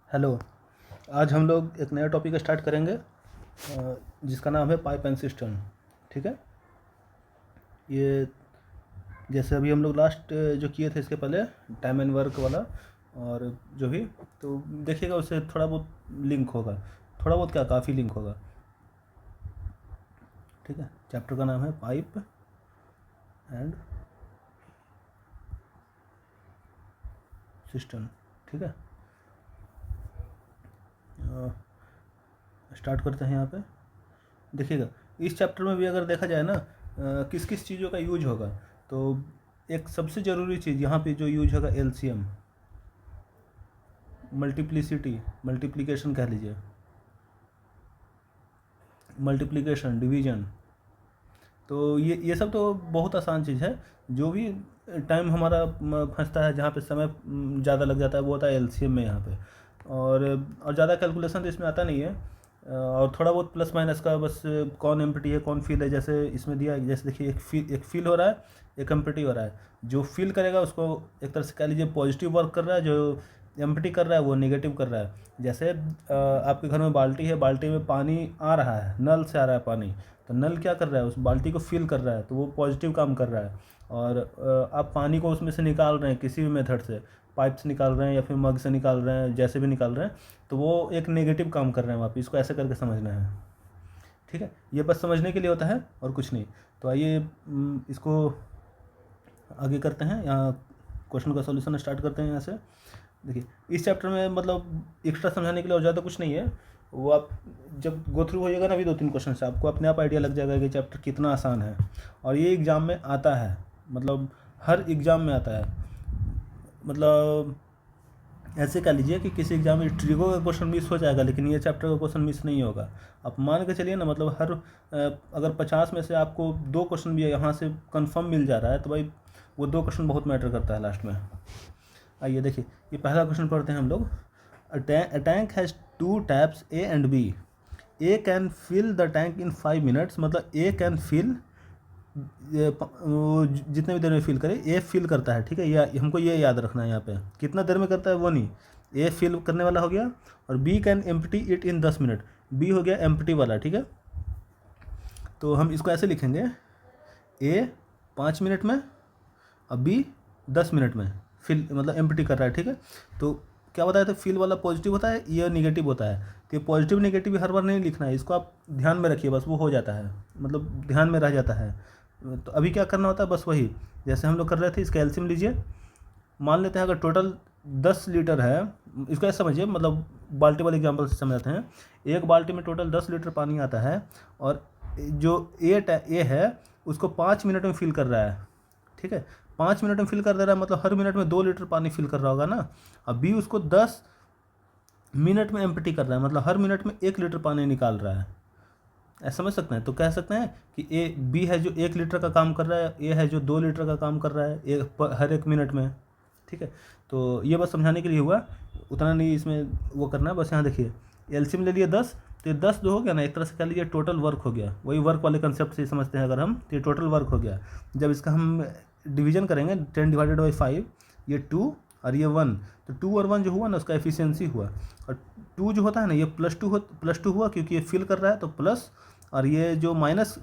Hello. आज हम लोग एक नया टॉपिक स्टार्ट करेंगे जिसका नाम है पाइप एंड सिस्टम। ठीक है। ये जैसे अभी हम लोग लास्ट जो किए थे इसके पहले टाइम एंड वर्क वाला और जो भी तो देखिएगा उससे थोड़ा बहुत लिंक होगा, थोड़ा बहुत क्या काफ़ी लिंक होगा। ठीक है। चैप्टर का नाम है पाइप एंड सिस्टम। ठीक है। स्टार्ट करते हैं यहाँ पे। देखिएगा इस चैप्टर में भी अगर देखा जाए ना किस किस चीज़ों का यूज होगा, तो एक सबसे ज़रूरी चीज़ यहाँ पे जो यूज होगा एलसीएम, मल्टीप्लिसिटी, मल्टीप्लिकेशन कह लीजिए, मल्टीप्लिकेशन, डिवीजन। तो ये सब तो बहुत आसान चीज़ है। जो भी टाइम हमारा फंसता है, जहाँ पे समय ज़्यादा लग जाता है, वो होता है एलसीएम में यहाँ पे। और ज़्यादा कैलकुलेशन तो इसमें आता नहीं है, और थोड़ा बहुत प्लस माइनस का बस कौन एम्प्टी है कौन फिल है, जैसे इसमें दिया है। जैसे देखिए एक फिल हो रहा है, एक एम्प्टी हो रहा है। जो फिल करेगा उसको एक तरह से कह लीजिए पॉजिटिव वर्क कर रहा है, जो एम्प्टी कर रहा है वो नेगेटिव कर रहा है। जैसे आपके घर में बाल्टी है, बाल्टी में पानी आ रहा है, नल से आ रहा है पानी, तो नल क्या कर रहा है, उस बाल्टी को फिल कर रहा है, तो वो पॉजिटिव काम कर रहा है। और आप पानी को उसमें से निकाल रहे हैं किसी भी मेथड से, पाइप से निकाल रहे हैं या फिर मग से निकाल रहे हैं, जैसे भी निकाल रहे हैं, तो वो एक नेगेटिव काम कर रहे हैं वहाँ पे। इसको ऐसे करके समझना है। ठीक है। ये बस समझने के लिए होता है और कुछ नहीं। तो आइए इसको आगे करते हैं। यहाँ क्वेश्चन का सॉल्यूशन स्टार्ट करते हैं यहाँ से। देखिए इस चैप्टर में मतलब एक्स्ट्रा समझाने के लिए और ज़्यादा कुछ नहीं है। वो आप जब गो थ्रू होइएगा ना, अभी 2-3 क्वेश्चन से आपको अपने आप आइडिया लग जाएगा कि चैप्टर कितना आसान है। और ये एग्ज़ाम में आता है, मतलब हर एग्ज़ाम में आता है। मतलब ऐसे कह लीजिए कि किसी एग्जाम में ट्रिगो का क्वेश्चन मिस हो जाएगा, लेकिन ये चैप्टर का क्वेश्चन मिस नहीं होगा। आप मान के चलिए ना, मतलब हर अगर 50 में से आपको 2 क्वेश्चन भी यहाँ से कंफर्म मिल जा रहा है, तो भाई वो 2 क्वेश्चन बहुत मैटर करता है लास्ट में। आइए देखिए ये पहला क्वेश्चन पढ़ते हैं हम लोग। A tank has 2 taps A and B. A can fill the tank in 5 minutes. मतलब ए कैन फिल, जितने भी देर में फिल करे, ए फिल करता है। ठीक है। ये हमको ये याद रखना है। यहाँ पे कितना देर में करता है वो नहीं, ए फिल करने वाला हो गया। और B can empty it in 10 minute. B हो गया एम्प्टी वाला। ठीक है। तो हम इसको ऐसे लिखेंगे, ए 5 मिनट में और बी 10 मिनट में फिल, मतलब एम्प्टी कर रहा है। ठीक है। तो क्या बताया था, फिल वाला पॉजिटिव होता है, ये नेगेटिव होता है। तो ये पॉजिटिव नेगेटिव हर बार नहीं लिखना है, इसको आप ध्यान में रखिए, बस वो हो जाता है, मतलब ध्यान में रह जाता है। तो अभी क्या करना होता है, बस वही जैसे हम लोग कर रहे थे। इसका एलसीएम लीजिए। मान लेते हैं अगर टोटल 10 लीटर है, इसको ऐसे समझिए, मतलब बाल्टी वाले एग्जाम्पल से समझाते हैं। एक बाल्टी में टोटल 10 लीटर पानी आता है, और जो ए है उसको 5 मिनट में फिल कर रहा है। ठीक है। 5 मिनट में फिल कर दे रहा है, मतलब हर मिनट में 2 लीटर पानी फिल कर रहा होगा ना। अब बी उसको 10 मिनट में एम्प्टी कर रहा है, मतलब हर मिनट में 1 लीटर पानी निकाल रहा है। ऐसा समझ सकते हैं। तो कह सकते हैं कि ए बी है जो 1 लीटर का काम कर रहा है, ए है जो 2 लीटर का काम कर रहा है हर 1 मिनट में। ठीक है। तो ये बस समझाने के लिए हुआ, उतना नहीं इसमें वो करना है। बस यहाँ देखिए एलसीएम ले लिए 10, तो ये 10 जो हो गया ना, एक तरह से कह लीजिए टोटल वर्क हो गया। वही वर्क वाले कंसेप्ट से समझते हैं अगर हम, तो ये टोटल वर्क हो गया। जब इसका हम डिवीजन करेंगे 10 डिवाइडेड बाई 5, ये 2 और ये 1, तो 2 और 1 जो हुआ ना उसका एफिशिएंसी हुआ। और 2 जो होता है ना, ये +2 हुआ क्योंकि ये फिल कर रहा है, तो प्लस, और ये जो माइनस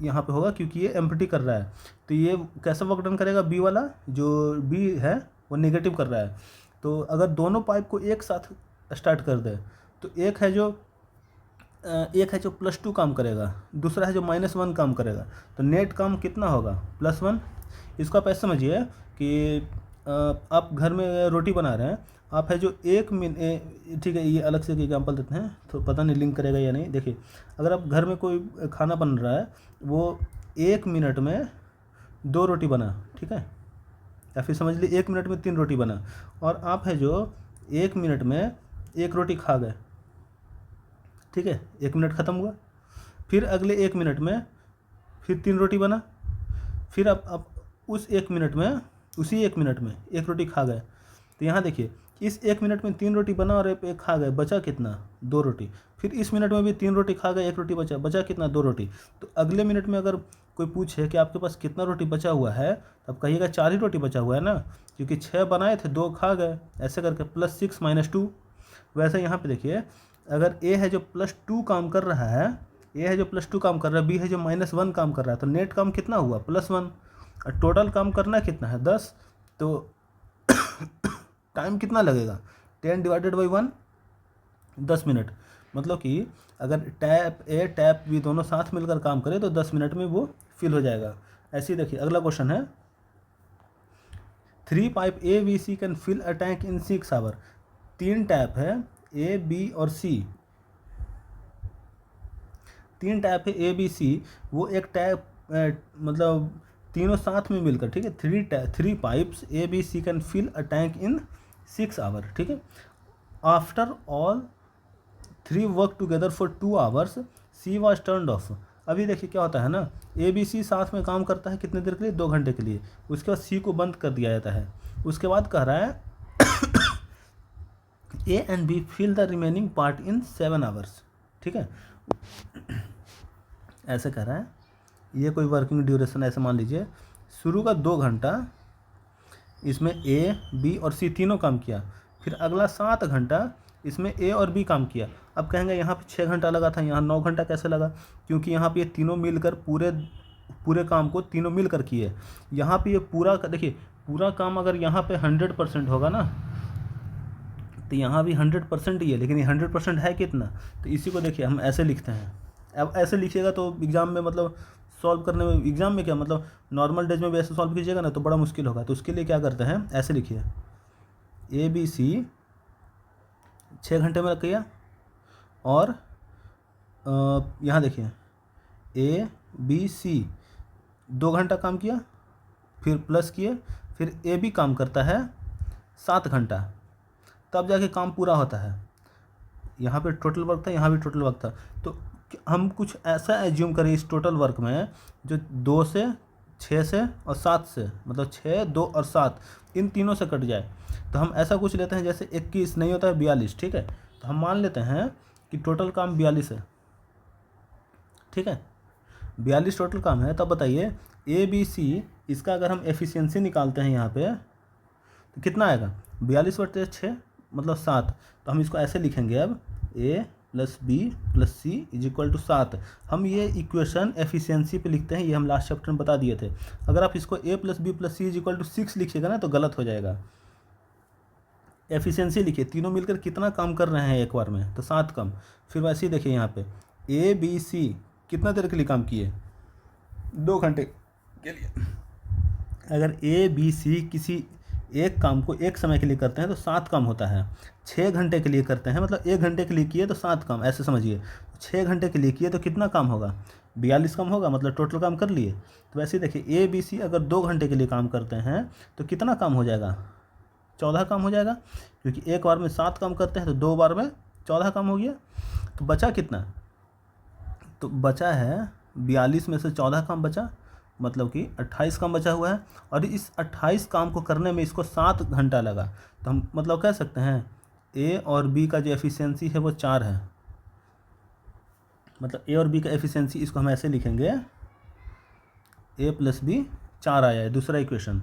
यहाँ पे होगा क्योंकि ये एम्प्टी कर रहा है। तो ये कैसा वर्क डन करेगा, बी वाला जो बी है वो नेगेटिव कर रहा है। तो अगर दोनों पाइप को एक साथ स्टार्ट कर दे, तो एक है जो +2 काम करेगा, दूसरा है जो -1 काम करेगा। तो नेट काम कितना होगा, +1। इसको आप ऐसे समझिए कि आप घर में रोटी बना रहे हैं, आप है जो 1 मिनट, ठीक है, ये अलग से एग्जांपल देते हैं, तो पता नहीं लिंक करेगा या नहीं। देखिए अगर आप घर में कोई खाना बन रहा है, वो 1 मिनट में 2 रोटी बना, ठीक है, या फिर समझ लीजिए 1 मिनट में 3 रोटी बना, और आप है जो 1 मिनट में 1 रोटी खा गए। ठीक है। 1 मिनट ख़त्म हुआ, फिर अगले 1 मिनट में फिर 3 रोटी बना, फिर आप उस 1 मिनट में, उसी 1 मिनट में 1 रोटी खा गए। तो यहाँ देखिए इस 1 मिनट में 3 रोटी बना और एक खा गए, बचा कितना, 2 रोटी। फिर इस मिनट में भी 3 रोटी खा गए, 1 रोटी बचा, बचा कितना, 2 रोटी। तो अगले मिनट में अगर कोई पूछे कि आपके पास कितना रोटी बचा हुआ है, तो आप कहिएगा 4 ही रोटी बचा हुआ है ना, क्योंकि 6 बनाए थे, 2 खा गए। ऐसे करके +6 - 2, वैसे यहाँ पे देखिए, अगर ए है जो +2 काम कर रहा है, ए है जो +2 काम कर रहा है, बी है जो -1 काम कर रहा है, तो नेट काम कितना हुआ +1, और टोटल काम करना कितना है 10, तो टाइम कितना लगेगा 10 डिवाइडेड बाई 1, 10 मिनट। मतलब कि अगर टैप ए टैप बी दोनों साथ मिलकर काम करें तो 10 मिनट में वो फिल हो जाएगा। ऐसे ही देखिए अगला क्वेश्चन है, 3 pipe A B C can fill a tank in 6 hour. 3 tap है ए बी और सी, 3 टैप है ए बी सी, वो एक टैप मतलब तीनों साथ में मिलकर, ठीक है, 3 pipes A B C can fill a tank in 6 hour, ठीक है। After all 3 work together for 2 hours, C was turned off. अभी देखिए क्या होता है ना, ए बी सी साथ में काम करता है कितने देर के लिए, 2 घंटे के लिए, उसके बाद सी को बंद कर दिया जाता है। उसके बाद कह रहा है A and B fill the remaining part in 7 hours, ठीक है। ऐसे कह रहा है, ये कोई वर्किंग ड्यूरेशन ऐसे मान लीजिए, शुरू का 2 घंटा इसमें ए बी और सी तीनों काम किया, फिर अगला 7 घंटा इसमें ए और बी काम किया। अब कहेंगे यहाँ पे 6 घंटा लगा था, यहाँ 9 घंटा कैसे लगा, क्योंकि यहाँ पे ये तीनों मिलकर पूरे काम को तीनों मिलकर किए। यहाँ पे ये पूरा देखिए, पूरा काम अगर यहाँ पे 100% होगा ना, तो यहाँ भी 100% ही है, लेकिन ये 100% है कितना, तो इसी को देखिए हम ऐसे लिखते हैं। अब ऐसे लिखिएगा तो एग्ज़ाम में मतलब सॉल्व करने में, एग्ज़ाम में क्या मतलब नॉर्मल डेज में भी ऐसे सॉल्व कीजिएगा ना तो बड़ा मुश्किल होगा। तो उसके लिए क्या करते हैं, ऐसे लिखिए, ए बी सी 6 घंटे में किया, और यहाँ देखिए ए बी सी 2 घंटा काम किया, फिर प्लस किए, फिर ए बी काम करता है 7 घंटा, तब जाके काम पूरा होता है। यहाँ पे टोटल वर्क था, यहाँ भी टोटल वर्क था, तो हम कुछ ऐसा एज्यूम करें इस टोटल वर्क में जो 2 से 6 से और 7 से, मतलब 6 2 और 7 इन तीनों से कट जाए। तो हम ऐसा कुछ लेते हैं जैसे 21 नहीं होता है 42, ठीक है। तो हम मान लेते हैं कि टोटल काम 42 है, ठीक है, 42 टोटल काम है। तब बताइए ए बी सी, इसका अगर हम एफिशिएंसी निकालते हैं यहाँ पे तो कितना आएगा, 42/6 मतलब 7। तो हम इसको ऐसे लिखेंगे, अब A plus B plus C is equal to 7। हम ये इक्वेशन एफिशिएंसी पे लिखते हैं, ये हम लास्ट चैप्टर में बता दिए थे। अगर आप इसको A plus B plus C is equal to 6 लिखिएगा ना तो गलत हो जाएगा। एफिशिएंसी लिखिए, तीनों मिलकर कितना काम कर रहे हैं एक बार में, तो 7 काम। फिर वैसे ही देखिए यहाँ पे ए बी सी कितना देर के लिए काम किए, 2 घंटे के लिए। अगर ए बी सी किसी एक काम को एक समय के लिए करते हैं तो 7 काम होता है। 6 घंटे के लिए करते हैं मतलब 1 घंटे के लिए किए तो 7 काम, ऐसे समझिए। 6 घंटे के लिए किए तो कितना काम होगा, 42 काम होगा, मतलब टोटल काम कर लिए। तो वैसे ही देखिए ए बी सी अगर 2 घंटे के लिए काम करते हैं तो कितना काम हो जाएगा, 14 काम हो जाएगा, क्योंकि एक बार में 7 काम करते हैं तो 2 बार में 14 काम हो गया। तो बचा कितना, तो बचा है 42 में से 14 काम बचा, मतलब कि 28 काम बचा हुआ है। और इस 28 काम को करने में इसको 7 घंटा लगा। तो हम मतलब कह सकते हैं ए और बी का जो एफिशिएंसी है वो 4 है, मतलब ए और बी का एफिशिएंसी, इसको हम ऐसे लिखेंगे, ए प्लस बी 4 आया है दूसरा इक्वेशन,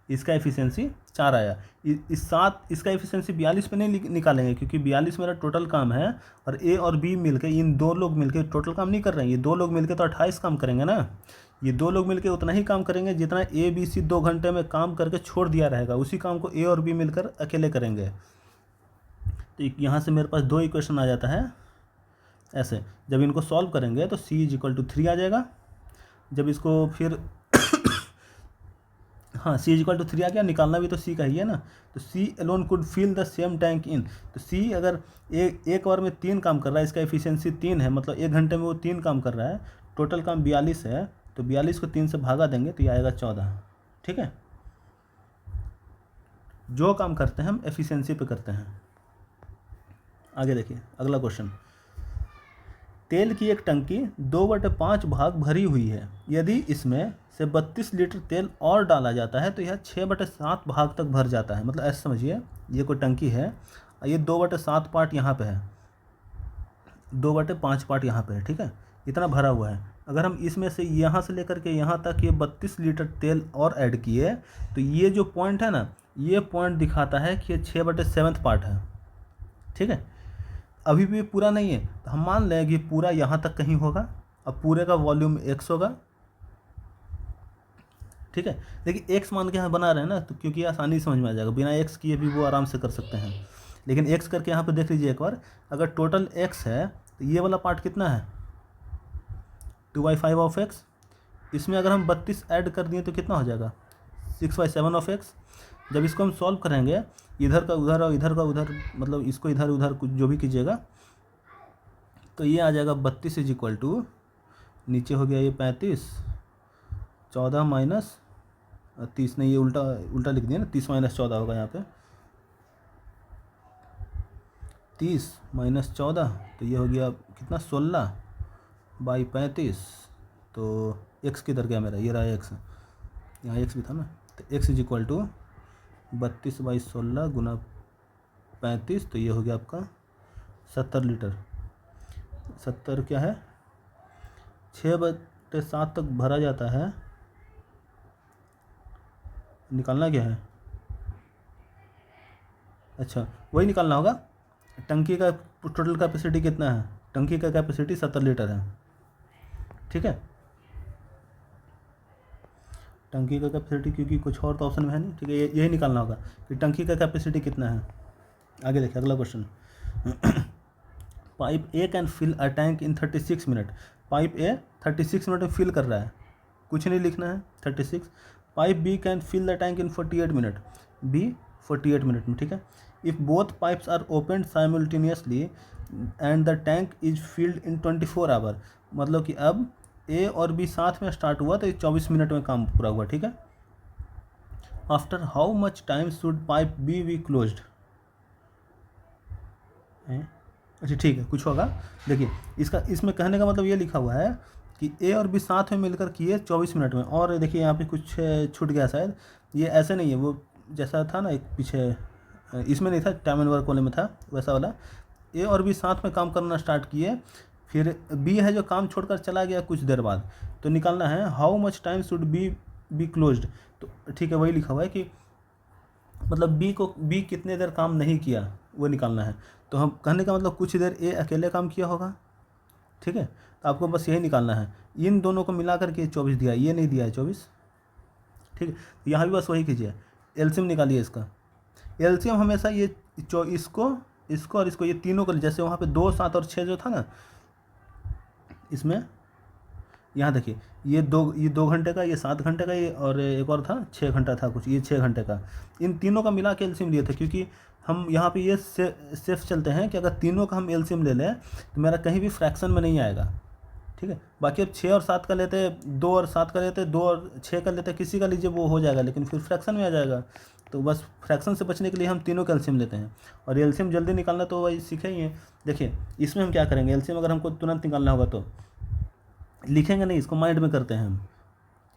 इसका एफिशिएंसी 4 आया। इस 7 इसका एफिशिएंसी 42 पे नहीं निकालेंगे, क्योंकि 42 मेरा टोटल काम है, और ए और बी मिलके, इन 2 लोग मिलके टोटल काम नहीं कर रहे हैं, ये 2 लोग मिलके तो 28 काम करेंगे ना। ये 2 लोग मिलके उतना ही काम करेंगे जितना ए बी सी 2 घंटे में काम करके छोड़ दिया रहेगा, उसी काम को ए और बी मिलकर अकेले करेंगे। तो यहाँ से मेरे पास 2 इक्वेशन आ जाता है ऐसे। जब इनको सॉल्व करेंगे तो सी इज इक्वल टू 3 आ जाएगा। जब इसको फिर हाँ, सी इज इक्वल टू 3 आ गया, निकालना भी तो सी का ही है ना। तो C alone could fill the same tank in, तो सी अगर एक बार में 3 काम कर रहा है, इसका एफिशिएंसी 3 है, मतलब 1 घंटे में वो 3 काम कर रहा है, टोटल काम 42 है, तो 42 को 3 से भागा देंगे तो ये आएगा 14, ठीक है। जो काम करते हैं हम एफिशिएंसी पे करते हैं। आगे देखिए अगला क्वेश्चन, तेल की एक टंकी 2/5 भाग भरी हुई है, यदि इसमें से 32 लीटर तेल और डाला जाता है तो यह 6/7 भाग तक भर जाता है। मतलब ऐसे समझिए, ये कोई टंकी है, ये 2/7 पार्ट यहाँ पे है, 2/5 पार्ट यहाँ पे है, ठीक है, इतना भरा हुआ है। अगर हम इसमें से यहाँ से लेकर के यहाँ तक ये 32 लीटर तेल और ऐड किए तो ये जो पॉइंट है ना, ये पॉइंट दिखाता है कि ये 6/7 पार्ट है, ठीक है, अभी भी पूरा नहीं है तो हम मान लें कि पूरा यहाँ तक कहीं होगा। अब पूरे का वॉल्यूम x होगा, ठीक है। देखिए x मान के यहाँ बना रहे हैं ना, तो क्योंकि आसानी समझ में आ जाएगा, बिना x किए भी वो आराम से कर सकते हैं। लेकिन x करके यहाँ पे देख लीजिए एक बार, अगर टोटल x है तो ये वाला पार्ट कितना है 2/5 ऑफ x, इसमें अगर हम 32 ऐड कर दिए तो कितना हो जाएगा 6/7 ऑफ x। जब इसको हम सॉल्व करेंगे इधर का उधर और इधर का उधर, मतलब इसको इधर उधर कुछ जो भी कीजिएगा, तो ये आ जाएगा 32 इज इक्वल टू, नीचे हो गया ये 35, 14 माइनस 30, नहीं ये उल्टा उल्टा लिख दिया ना, 30 माइनस 14 होगा यहाँ पे, 30 माइनस 14, तो ये हो गया कितना 16/35। तो x किधर गया मेरा, ये रहा x, यहाँ x भी था ना, तो x इज इक्वल टू 32/16 गुना 35, तो ये हो गया आपका 70 लीटर। 70 क्या है 6/7 तक भरा जाता है, निकालना क्या है, अच्छा वही निकालना होगा। टंकी का टोटल कैपेसिटी कितना है, टंकी का कैपेसिटी 70 लीटर है, ठीक है। टंकी का कैपेसिटी, क्योंकि कुछ और तो ऑप्शन में है नहीं, ठीक है, यही निकालना होगा कि टंकी का कैपेसिटी कितना है। आगे देखिए अगला question, pipe A can fill a tank in 36 minute. Pipe A 36 minute में फिल कर रहा है, कुछ नहीं लिखना है 36। Pipe B can fill the tank in 48 minute, B 48 minute में, ठीक है। If both pipes are open simultaneously and the tank is filled in 24 hour, मतलब कि अब ए और बी साथ में स्टार्ट हुआ तो 24 मिनट में काम पूरा हुआ, ठीक है। After how much time should pipe B be closed, अच्छा ठीक है कुछ होगा। देखिए इसका, इसमें कहने का मतलब ये लिखा हुआ है कि ए और बी साथ में मिलकर किए 24 मिनट में, और देखिए यहाँ पे कुछ छूट गया शायद, ये ऐसे नहीं है, वो जैसा था ना एक पीछे, इसमें नहीं था, टाइम एंड वर्क वाले में था वैसा वाला। ए और बी साथ में काम करना स्टार्ट किए, फिर बी है जो काम छोड़कर चला गया कुछ देर बाद, तो निकालना है how much time should B be closed. तो ठीक है वही लिखा हुआ है कि मतलब बी कितने देर काम नहीं किया वो निकालना है। तो हम कहने का मतलब कुछ देर ए अकेले काम किया होगा, ठीक है। तो आपको बस यही निकालना है, इन दोनों को मिला करके 24 दिया, ये नहीं दिया है 24, ठीक है। तो यहाँ भी बस वही कीजिए, एलसीएम निकालिए इसका। एलसीएम हमेशा ये इसको और इसको, ये तीनों को, जैसे वहाँ पे 2, 7 और 6 जो था ना, इसमें यहाँ देखिए ये 2 घंटे का, ये 7 घंटे का, ये और एक और था 6 घंटा था कुछ, ये 6 घंटे का, इन तीनों का मिला के एलसीएम लिए थे। क्योंकि हम यहाँ पे ये सेफ चलते हैं कि अगर तीनों का हम एलसीएम ले लें तो मेरा कहीं भी फ्रैक्शन में नहीं आएगा, ठीक है। बाकी अब 6 और 7 का लेते, 2 और 7 का लेते, 2 और 6 का लेते, किसी का लीजिए वो हो जाएगा, लेकिन फिर फ्रैक्शन में आ जाएगा। तो बस फ्रैक्शन से बचने के लिए हम तीनों का एलसीएम लेते हैं। और एलसीएम जल्दी निकालना तो वही सीखे ही हैं। देखिए इसमें हम क्या करेंगे, एलसीएम अगर हमको तुरंत निकालना होगा तो लिखेंगे नहीं, इसको माइंड में करते हैं हम।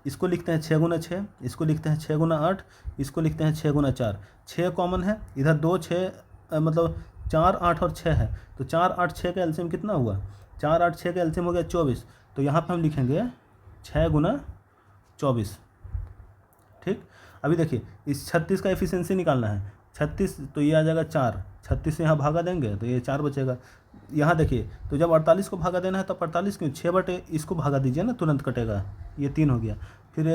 इसको लिखते हैं 6 गुना 6, इसको लिखते हैं 6 गुना 8, इसको लिखते हैं 6 गुना 4। 6 कॉमन है इधर, 2 6 मतलब 4 8 और 6 है, तो 4 8 6 का एलसीएम कितना हुआ, 4 8 6 का एलसीएम हो गया 24। तो यहाँ पे हम लिखेंगे 6 गुना 24, ठीक। अभी देखिए इस 36 का एफिशिएंसी निकालना है, 36 तो ये आ जाएगा 4, 36 से यहाँ भागा देंगे तो ये 4 बचेगा। यहाँ देखिए तो जब 48 को भागा देना है तो 48 क्यों, 6 बटे इसको भागा दीजिए ना, तुरंत कटेगा, ये 3 हो गया। फिर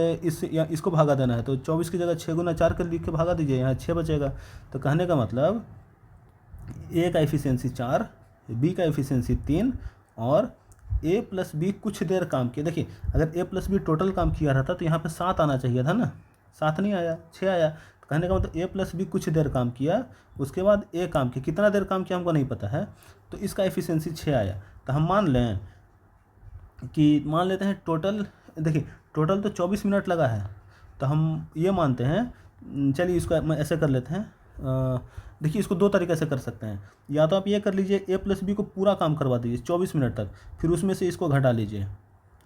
इसको भागा देना है तो 24 की जगह 6 गुना 4 कर लिख के भागा दीजिए, यहाँ 6 बचेगा। तो कहने का मतलब ए का एफिशिएंसी 4, बी का एफिशिएंसी 3, और ए प्लस बी कुछ देर काम किया। देखिए अगर ए प्लस बी टोटल काम किया रहता तो यहाँ पे 7 आना चाहिए था ना, 7 नहीं आया, 6 आया। तो कहने का मतलब ए प्लस बी कुछ देर काम किया, उसके बाद ए काम किया, कितना देर काम किया हमको नहीं पता है, तो इसका एफिशिएंसी 6 आया। तो हम मान लें कि, मान लेते हैं टोटल, देखिए टोटल तो 24 मिनट लगा है, तो हम ये मानते हैं, चलिए इसको ऐसे कर लेते हैं। देखिए इसको 2 तरीके से कर सकते हैं, या तो आप ये कर लीजिए ए प्लस बी को पूरा काम करवा दीजिए 24 मिनट तक, फिर उसमें से इसको घटा लीजिए,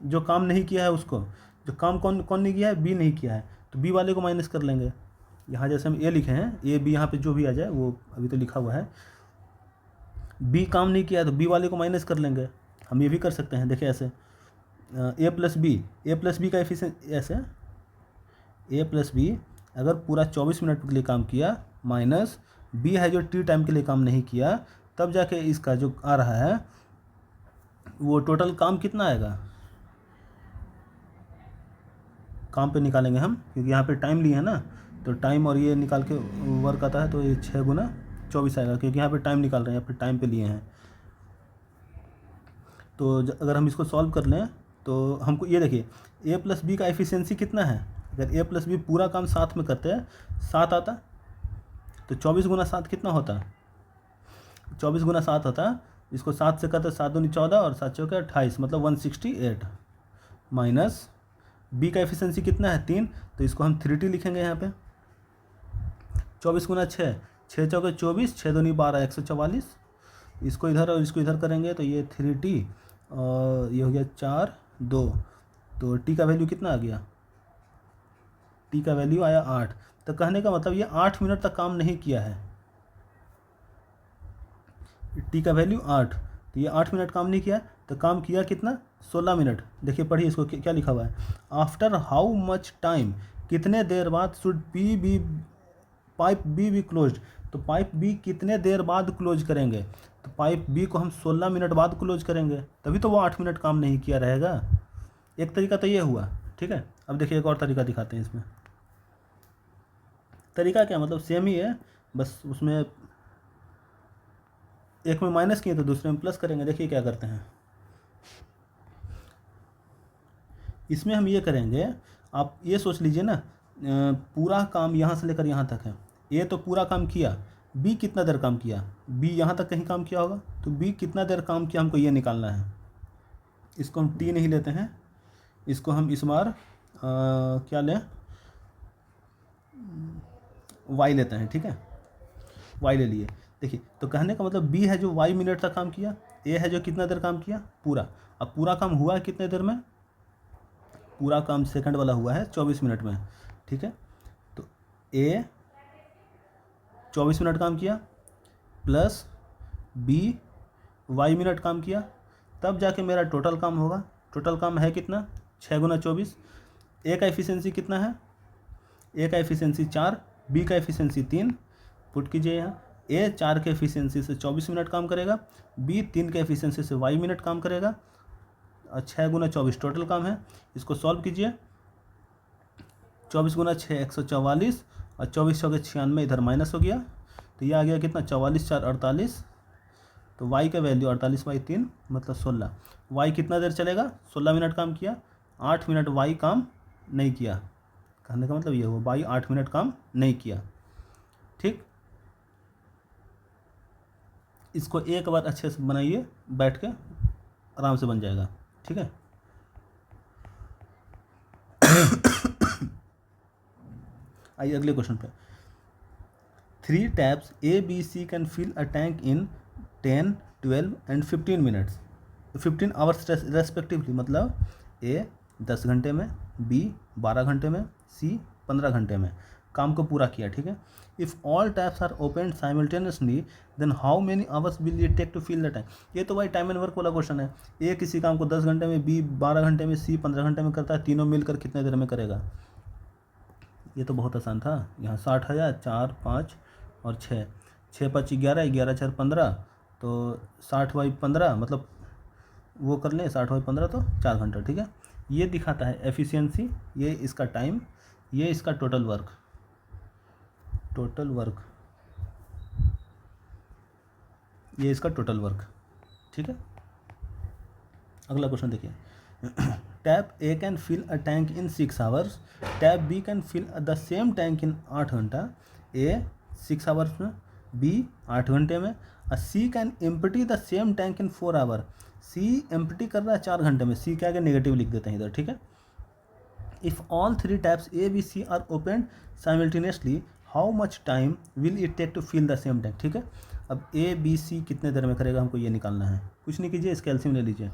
जो काम नहीं किया है उसको, जो काम कौन नहीं किया है, बी नहीं किया है, तो बी वाले को माइनस कर लेंगे। यहाँ जैसे हम ए लिखे हैं, ए बी यहाँ पे जो भी आ जाए वो अभी तो लिखा हुआ है, बी काम नहीं किया तो बी वाले को माइनस कर लेंगे। हम ये भी कर सकते हैं, देखिए ऐसे ए प्लस बी का एफिशिएंसी ऐसे, ए प्लस बी अगर पूरा 24 मिनट के लिए काम किया, माइनस बी है जो टी टाइम के लिए काम नहीं किया, तब जाके इसका जो आ रहा है वो टोटल काम कितना आएगा, काम पे निकालेंगे हम, क्योंकि यहाँ पे टाइम लिए है ना, तो टाइम और ये निकाल के वर्क आता है, तो ये 6 × 24 आएगा, क्योंकि यहाँ पे टाइम निकाल रहे हैं, यहाँ पे टाइम पे लिए हैं। तो अगर हम इसको सॉल्व कर लें तो हमको ये देखिए a+b का एफिशिएंसी कितना है। अगर a+b पूरा काम साथ में करते हैं 7 आता, तो 24 × 7 कितना होता, 24 × 7 होता। इसको 7 से करते 7 दूनी 14 और 7 चौके 28, मतलब 168 माइनस b का एफिशिएंसी कितना है 3, तो इसको हम 3t लिखेंगे यहाँ पे। 24 × 6, 6 चौके 24, 6 दूनी 12, 144। इसको इधर और इसको इधर करेंगे तो ये 3t और ये हो गया 4 2, तो t का वैल्यू कितना आ गया, t का वैल्यू आया 8। तो कहने का मतलब ये 8 मिनट तक काम नहीं किया है, t का वैल्यू 8, तो ये 8 मिनट काम नहीं किया, तो काम किया कितना 16 मिनट। देखिए पढ़िए इसको क्या लिखा हुआ है, आफ्टर हाउ मच टाइम, कितने देर बाद should pipe B be closed, तो पाइप बी कितने देर बाद क्लोज करेंगे, तो पाइप बी को हम 16 मिनट बाद क्लोज करेंगे, तभी तो वो 8 मिनट काम नहीं किया रहेगा। एक तरीका तो ये हुआ, ठीक है। अब देखिए एक और तरीका दिखाते हैं इसमें। तरीका क्या, मतलब सेम ही है, बस उसमें एक में माइनस किए तो दूसरे में प्लस करेंगे। देखिए क्या करते हैं, इसमें हम ये करेंगे, आप ये सोच लीजिए ना, पूरा काम यहाँ से लेकर यहाँ तक है, ए तो पूरा काम किया, बी कितना देर काम किया, बी यहाँ तक कहीं काम किया होगा, तो बी कितना देर काम किया हमको ये निकालना है। इसको हम टी नहीं लेते हैं, इसको हम इस बार क्या लें, वाई लेते हैं, ठीक है, वाई ले लिए। देखिए तो कहने का मतलब बी है जो वाई मिनट तक काम किया, ए है जो कितना देर काम किया पूरा। अब पूरा काम हुआ है कितने देर में, पूरा काम सेकंड वाला हुआ है 24 मिनट में, ठीक है। तो ए 24 मिनट काम किया प्लस बी वाई मिनट काम किया, तब जाके मेरा टोटल काम होगा। टोटल काम है कितना 6 × 24। ए का एफिशिएंसी कितना है, ए का एफिशिएंसी 4, बी का एफिशिएंसी 3, पुट कीजिए यहाँ। ए 4 के एफिशिएंसी से 24 मिनट काम करेगा, बी 3 के एफिशिएंसी से वाई मिनट काम करेगा, और 6 × 24 टोटल काम है। इसको सॉल्व कीजिए, 24 × 6 144 और 24 × 96 इधर माइनस हो गया, तो ये आ गया कितना 44 4 48, तो y का वैल्यू 48/3 मतलब 16। y कितना देर चलेगा, 16 मिनट काम किया, 8 मिनट y काम नहीं किया, कहने का मतलब ये हुआ y 8 मिनट काम नहीं किया, ठीक। इसको एक बार अच्छे से बनाइए, बैठ के आराम से बन जाएगा, ठीक है। आइए अगले क्वेश्चन पे। 3 taps A B C can fill a tank in 10 12 and 15 minutes 15 hours respectively, मतलब ए 10 घंटे में, बी 12 घंटे में, सी 15 घंटे में काम को पूरा किया, ठीक है। If all taps are open simultaneously then how many hours will it take to fill the tank. ये तो भाई टाइम एंड वर्क वाला क्वेश्चन है। ए किसी काम को 10 घंटे में, बी 12 घंटे में, सी 15 घंटे में करता है, तीनों मिलकर कितने देर में करेगा। ये तो बहुत आसान था। यहाँ 60 है, 4 5 और 6, 6 5 11, 11 4 15, तो 60/15 मतलब वो कर लें 60/15 तो 4 घंटा, ठीक है। ये दिखाता है एफिशिएंसी, ये इसका टाइम, ये इसका टोटल वर्क, ये इसका टोटल वर्क, ठीक है। अगला क्वेश्चन देखिए। Tap A can fill a tank in 6 hours, tap B can fill the same tank in 8 घंटा, ए 6 आवर्स में, बी 8 घंटे में, और C can empty the same tank in 4 hour, C empty कर रहा है 4 घंटे में, सी क्या नेगेटिव लिख देते हैं इधर, ठीक है। If all 3 taps A B C are open simultaneously how much time will it take to fill the same tank, ठीक है। अब ए बी सी कितने देर में करेगा हमको ये निकालना है। कुछ नहीं कीजिए, इसका एलसीएम ले लीजिए।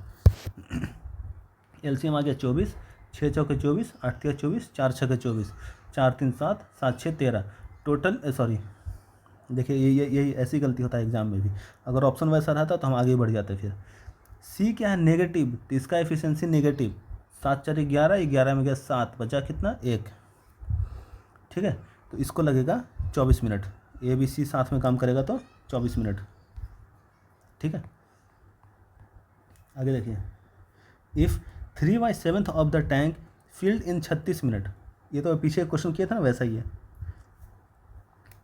एलसीएम आ गया 24, 6 चौके 24, 8 तिया 24, 4 छक्के 24, 4 3 7, 7 6 13 टोटल। सॉरी देखिए ये ऐसी गलती होता है एग्जाम में भी, अगर ऑप्शन वैसा रहता तो हम आगे बढ़ जाते। फिर सी क्या है नेगेटिव, तो इसका एफिशिएंसी नेगेटिव, 7 4 11, 11 में गया 7, बचा कितना 1, ठीक है। तो इसको लगेगा 24 मिनट, ए बी सी साथ में काम करेगा तो 24 मिनट। ठीक है, आगे देखिए, if 3/7 of the tank filled in 36 minute, ये तो पीछे क्वेश्चन किया था ना, वैसा ही है।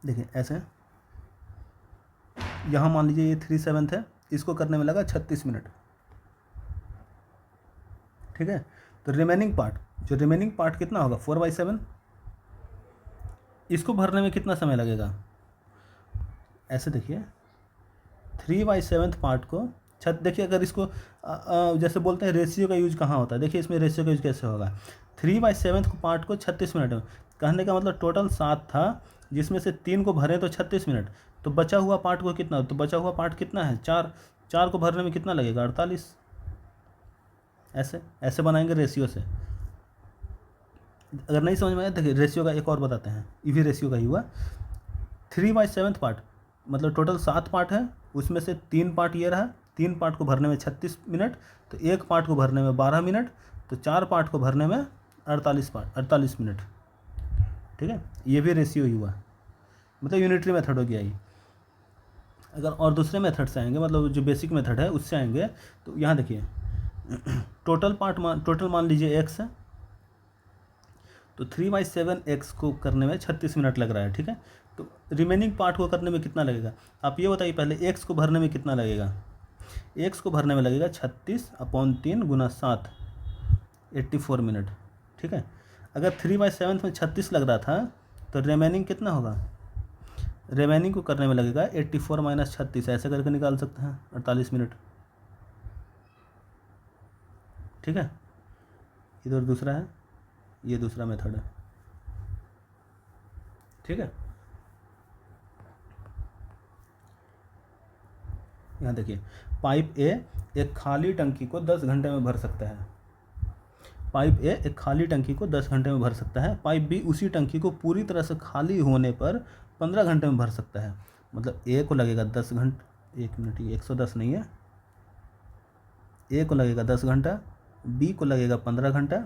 देखिए ऐसे, यहाँ मान लीजिए ये 3/7 है, इसको करने में लगा 36 मिनट, ठीक है। तो रिमेनिंग पार्ट कितना होगा, 4/7, इसको भरने में कितना समय लगेगा। ऐसे देखिए 3/7 पार्ट को देखिए, अगर इसको जैसे बोलते हैं रेशियो का यूज कहाँ होता है, देखिए इसमें रेशियो का यूज कैसे होगा। 3/7 पार्ट को 36 मिनट में, कहने का मतलब टोटल 7 था, जिसमें से 3 को भरें तो 36 मिनट, तो बचा हुआ पार्ट को कितना, तो बचा हुआ पार्ट कितना है 4 को भरने में कितना लगेगा 48। ऐसे बनाएंगे रेशियो से। अगर नहीं समझ में आया, देखिए रेशियो का एक और बताते हैं, ये भी रेशियो का ही हुआ। 3/7 पार्ट मतलब टोटल 7 पार्ट है, उसमें से 3 पार्ट ये रहा, 3 पार्ट को भरने में 36 मिनट, तो 1 पार्ट को भरने में 12 मिनट, तो 4 पार्ट को भरने में 48 मिनट, ठीक है। ये भी रेशियो ही हुआ, मतलब यूनिटरी मेथड हो गया ये। अगर और दूसरे मेथड से आएंगे, मतलब जो बेसिक मेथड है उससे आएंगे, तो यहाँ देखिए टोटल मान लीजिए x है, तो 3/7 x को करने में 36 मिनट लग रहा है, ठीक है। तो रिमेनिंग पार्ट को करने में कितना लगेगा, आप ये बताइए पहले, x को भरने में कितना लगेगा। x को भरने में लगेगा 36/3 × 7, 84 मिनट, ठीक है। अगर 3/7 में 36 लग रहा था, तो रिमेनिंग कितना होगा, रिमेनिंग को करने में लगेगा 84 - 36, ऐसे करके निकाल सकते हैं 48 मिनट, ठीक है। इधर दूसरा है, ये दूसरा मेथड है, ठीक है। यहाँ देखिए, पाइप ए एक खाली टंकी को 10 घंटे में भर सकता है। पाइप ए एक खाली टंकी को 10 घंटे में भर सकता है। पाइप बी उसी टंकी को पूरी तरह से खाली होने पर 15 घंटे में भर सकता है। मतलब ए को लगेगा 10 घंटे, 1 मिनट, ये 110 नहीं है, ए को लगेगा 10 घंटा, बी को लगेगा 15 घंटा,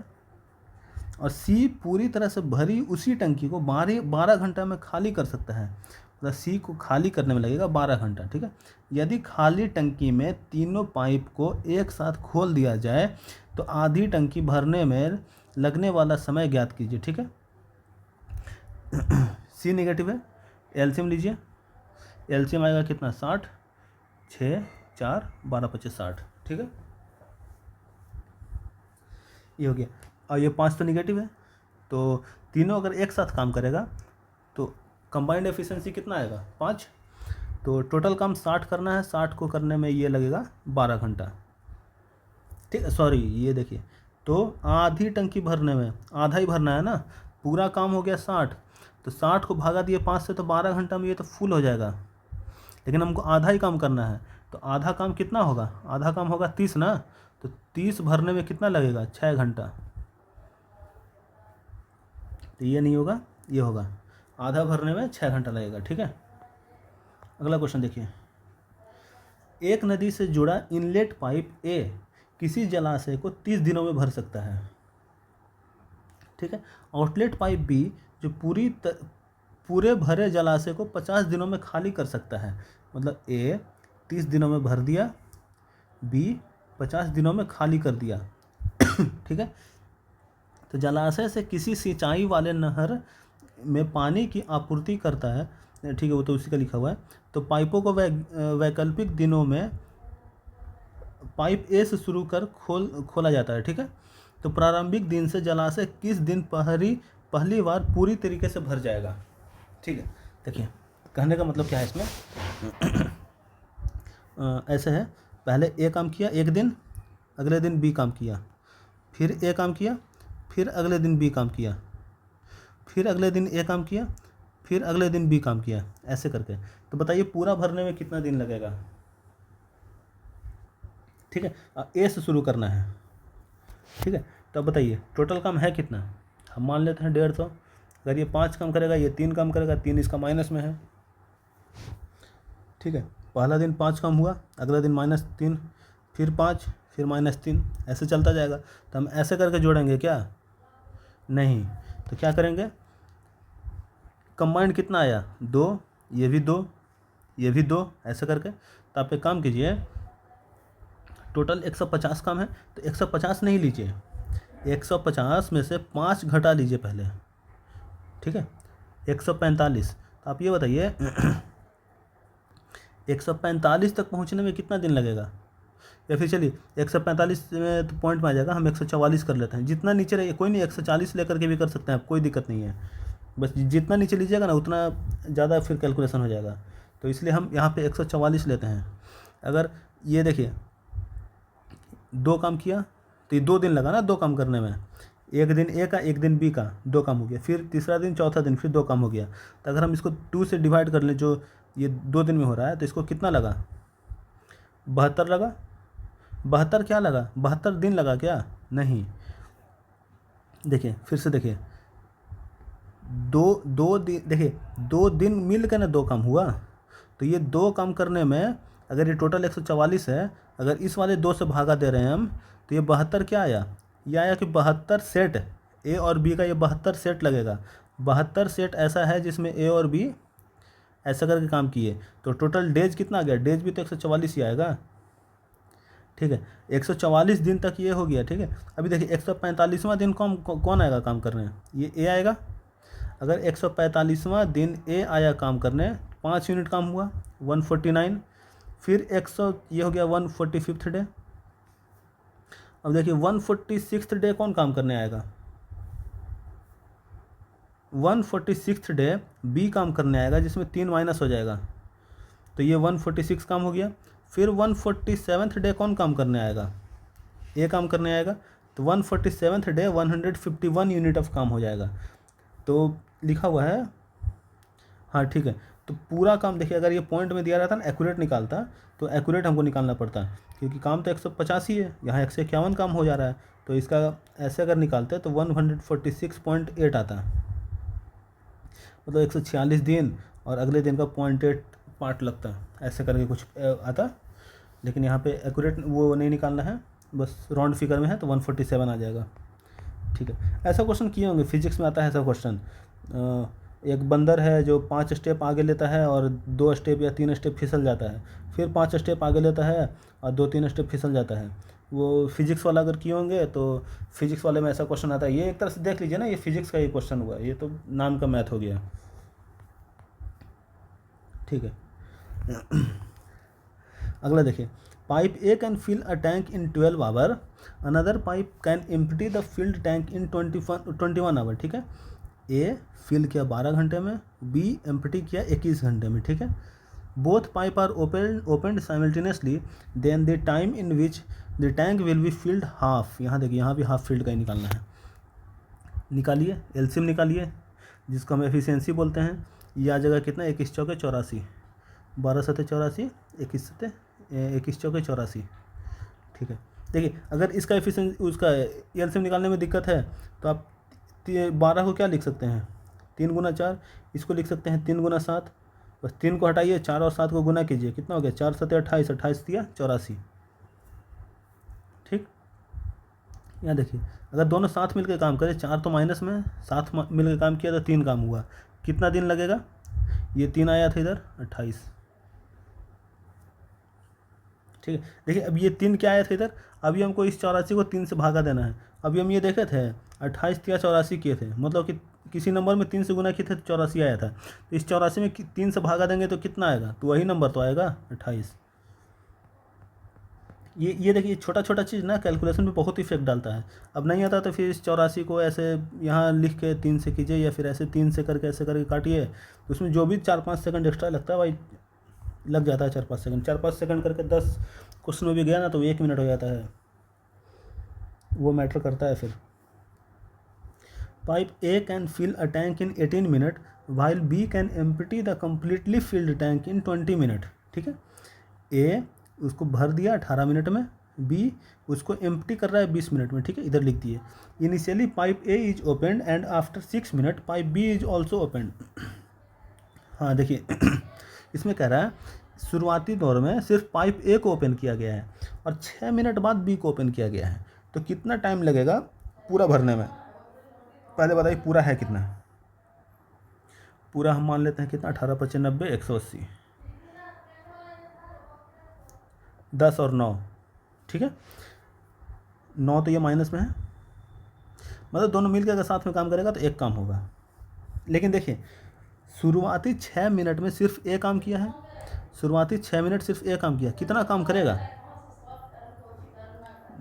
और सी पूरी तरह से भरी उसी टंकी को 12 घंटा में खाली कर सकता है। मतलब सी को खाली करने में लगेगा 12 घंटा, ठीक है। यदि खाली टंकी में तीनों पाइप को एक साथ खोल दिया जाए तो आधी टंकी भरने में लगने वाला समय ज्ञात कीजिए, ठीक है। सी नेगेटिव है, एलसीएम लीजिए, एलसीएम आएगा कितना 60, 6, 4, 12, 25, 60, ठीक है। ये हो गया। और ये 5 तो निगेटिव है, तो तीनों अगर एक साथ काम करेगा तो कंबाइंड एफिशिएंसी कितना आएगा 5। तो टोटल काम 60 करना है, 60 को करने में ये लगेगा 12 घंटा, ठीक है। सॉरी, ये देखिए, तो आधी टंकी भरने में आधा ही भरना है ना, पूरा काम हो गया 60, तो 60 को भागा दिए 5 से, तो 12 घंटा में ये तो फुल हो जाएगा। लेकिन हमको आधा ही काम करना है, तो आधा काम कितना होगा, आधा काम होगा 30 ना, तो 30 भरने में कितना लगेगा 6 घंटा। तो ये नहीं होगा, ये होगा, आधा भरने में 6 घंटा लगेगा, ठीक है। अगला क्वेश्चन देखिए, एक नदी से जुड़ा इनलेट पाइप ए किसी जलाशय को 30 दिनों में भर सकता है, ठीक है। आउटलेट पाइप बी जो पूरे भरे जलाशय को 50 दिनों में खाली कर सकता है। मतलब ए 30 दिनों में भर दिया, बी 50 दिनों में खाली कर दिया, ठीक है। तो जलाशय से किसी सिंचाई वाले नहर में पानी की आपूर्ति करता है, ठीक है, वो तो उसी का लिखा हुआ है। तो पाइपों को वैकल्पिक दिनों में पाइप ए से शुरू कर खोला जाता है, ठीक है। तो प्रारंभिक दिन से जलाशय किस दिन पहली बार पूरी तरीके से भर जाएगा, ठीक है। देखिए कहने का मतलब क्या है इसमें, ऐसे है, पहले ए काम किया एक दिन, अगले दिन बी काम किया, फिर ए काम किया, फिर अगले दिन बी काम किया, फिर अगले दिन ए काम किया, फिर अगले दिन बी काम किया, ऐसे करके। तो बताइए पूरा भरने में कितना दिन लगेगा, ठीक है। ए से शुरू करना है, ठीक है। तो अब बताइए टोटल काम है कितना, हम मान लेते हैं 150। अगर ये 5 काम करेगा, ये 3 काम करेगा, 3 इसका माइनस में है, ठीक है। पहला दिन 5 काम हुआ, अगला दिन -3, फिर 5, फिर -3, ऐसे चलता जाएगा। तो हम ऐसे करके जोड़ेंगे क्या, नहीं, तो क्या करेंगे, कंबाइंड कितना आया 2, ये भी 2, ये भी 2, ऐसे करके। तो आप एक काम कीजिए, टोटल 150 काम है तो 150 नहीं लीजिए, 150 में से 5 घटा लीजिए पहले, ठीक है, 145। तो आप ये बताइए 145 तक पहुंचने में कितना दिन लगेगा, या फिर चलिए 145 में तो पॉइंट में आ जाएगा, हम 144 कर लेते हैं, जितना नीचे रहिए कोई नहीं, 140 लेकर के भी कर सकते हैं आप, कोई दिक्कत नहीं है, बस जितना नीचे लीजिएगा ना उतना ज़्यादा फिर कैलकुलेशन हो जाएगा। तो इसलिए हम यहाँ पे 144 लेते हैं। अगर ये देखिए 2 काम किया तो ये 2 दिन लगा ना 2 काम करने में, एक दिन ए का एक दिन बी का, 2 काम हो गया, फिर तीसरा दिन चौथा दिन फिर 2 काम हो गया। तो अगर हम इसको 2 से डिवाइड कर लें, जो ये 2 दिन में हो रहा है, तो इसको कितना लगा, 72 लगा। 72 क्या लगा, 72 दिन लगा क्या, नहीं। देखिए फिर से देखिए, दो दिन, देखिए 2 दिन मिल के ना 2 काम हुआ, तो ये 2 काम करने में अगर ये टोटल 144 है, अगर इस वाले 2 से भागा दे रहे हैं हम, तो ये 72 क्या आया, ये आया कि 72 सेट, ए और बी का ये 72 सेट लगेगा। 72 सेट ऐसा है जिसमें ए और बी ऐसा करके काम किए, तो टोटल डेज कितना आ गया, डेज भी तो 144 ही आएगा, ठीक है। 144 दिन तक ये हो गया, ठीक है। अभी देखिए 145वां दिन कौन आएगा काम करने, ये ए आएगा। अगर 145वां दिन ए आया काम करने, 5 यूनिट काम हुआ 149, फिर 100 ये हो गया 145th डे। अब देखिए 146th डे कौन काम करने आएगा, 146th डे बी काम करने आएगा, जिसमें 3 माइनस हो जाएगा, तो ये 146 काम हो गया। फिर 147th डे कौन काम करने आएगा, ए काम करने आएगा, तो 147th डे 151 यूनिट ऑफ काम हो जाएगा। तो लिखा हुआ है, हाँ ठीक है। तो पूरा काम देखिए, अगर ये पॉइंट में दिया रहता ना एक्यूरेट निकालता, तो एक्यूरेट हमको निकालना पड़ता, क्योंकि काम तो 150 ही है, यहाँ 151 काम हो जा रहा है, तो इसका ऐसे अगर निकालते तो 146.8 आता, मतलब 146 दिन और अगले दिन का 0.8 पार्ट लगता, ऐसे करके कुछ आता। लेकिन यहाँ पे एक्यूरेट वो नहीं निकालना है, बस राउंड फिगर में है तो 147 आ जाएगा, ठीक है। ऐसा क्वेश्चन किए होंगे, फिजिक्स में आता है ऐसा क्वेश्चन। एक बंदर है जो 5 स्टेप आगे लेता है और 2 स्टेप या 3 स्टेप फिसल जाता है, फिर 5 स्टेप आगे लेता है और 2-3 स्टेप फिसल जाता है। वो फिजिक्स वाला अगर किए होंगे तो फिजिक्स वाले में ऐसा क्वेश्चन आता है। ये एक तरह से देख लीजिए ना, ये फिजिक्स का ही क्वेश्चन हुआ, ये तो नाम का मैथ हो गया, ठीक है। अगला देखिए, pipe A can fill a tank in 12 hour, another pipe can empty the filled tank in 21 hour, ठीक है। ए फिल किया 12 घंटे में, बी एम्प्टी किया 21 घंटे में, ठीक है। Both pipe are opened simultaneously, then the time in which the tank will be filled half. यहाँ देखिए, यहाँ भी हाफ फील्ड का ही निकालना है, निकालिए एलसीएम निकालिए, जिसको हम एफिशिएंसी बोलते हैं। ये आ जाएगा कितना, 21 चौके 84, 12 सतह 84, 21 चौके 84, ठीक है। देखिए अगर इसका एफिशिएंसी उसका एलसीएम निकालने में दिक्कत है तो आप 12 को क्या लिख सकते हैं, 3 गुना 4, इसको लिख सकते हैं 3 गुना 7, बस 3 को हटाइए, 4 और 7 को गुना कीजिए, कितना हो गया, 4 सतह 28, 28 दिया 84, ठीक। यहाँ देखिए अगर दोनों साथ मिलकर काम करें, 4 तो माइनस में, 7 मिलकर काम किया तो 3 काम हुआ, कितना दिन लगेगा, ये 3 आया था इधर 28, ठीक है। देखिए अब ये 3 क्या आया था इधर, अभी हमको इस 84 को 3 से भागा देना है। अभी हम ये देखे थे 28 या 84 किए थे, मतलब कि किसी नंबर में 3 से गुना किए थे तो 84 आया था, तो इस 84 में 3 से भागा देंगे तो कितना आएगा, तो वही नंबर तो आएगा 28। ये देखिए छोटा छोटा चीज़ ना कैलकुलेशन में बहुत इफेक्ट डालता है। अब नहीं आता तो फिर इस 84 को ऐसे यहाँ लिख के 3 से कीजिए, या फिर ऐसे 3 से करके ऐसे करके काटिए, तो उसमें जो भी 4-5 सेकंड एक्स्ट्रा लगता है भाई, लग जाता है 4-5 सेकंड, 4-5 सेकंड करके 10 क्वेश्चन में भी गया ना तो 1 मिनट हो जाता है, वो मैटर करता है। फिर pipe A can fill a tank in 18 minute, while B can empty the completely filled tank in 20 minute, ठीक है। ए उसको भर दिया 18 मिनट में, बी उसको एम्प्टी कर रहा है 20 मिनट में, ठीक है, इधर लिख दिए। Initially pipe A is opened and after 6 minute pipe B is also opened. हाँ देखिए इसमें कह रहा है शुरुआती दौर में सिर्फ पाइप ए को ओपन किया गया है और 6 मिनट बाद बी को ओपन किया गया है, तो कितना टाइम लगेगा पूरा भरने में, पहले बताइए पूरा है कितना, पूरा हम मान लेते हैं कितना, 18 × 5 = 90, 180, 10 और 9, ठीक है। 9 तो ये माइनस में है, मतलब दोनों मिलकर अगर साथ में काम करेगा तो एक काम होगा। लेकिन देखिए शुरुआती 6 मिनट में सिर्फ एक काम किया है, शुरुआती 6 मिनट सिर्फ एक काम किया, कितना काम करेगा?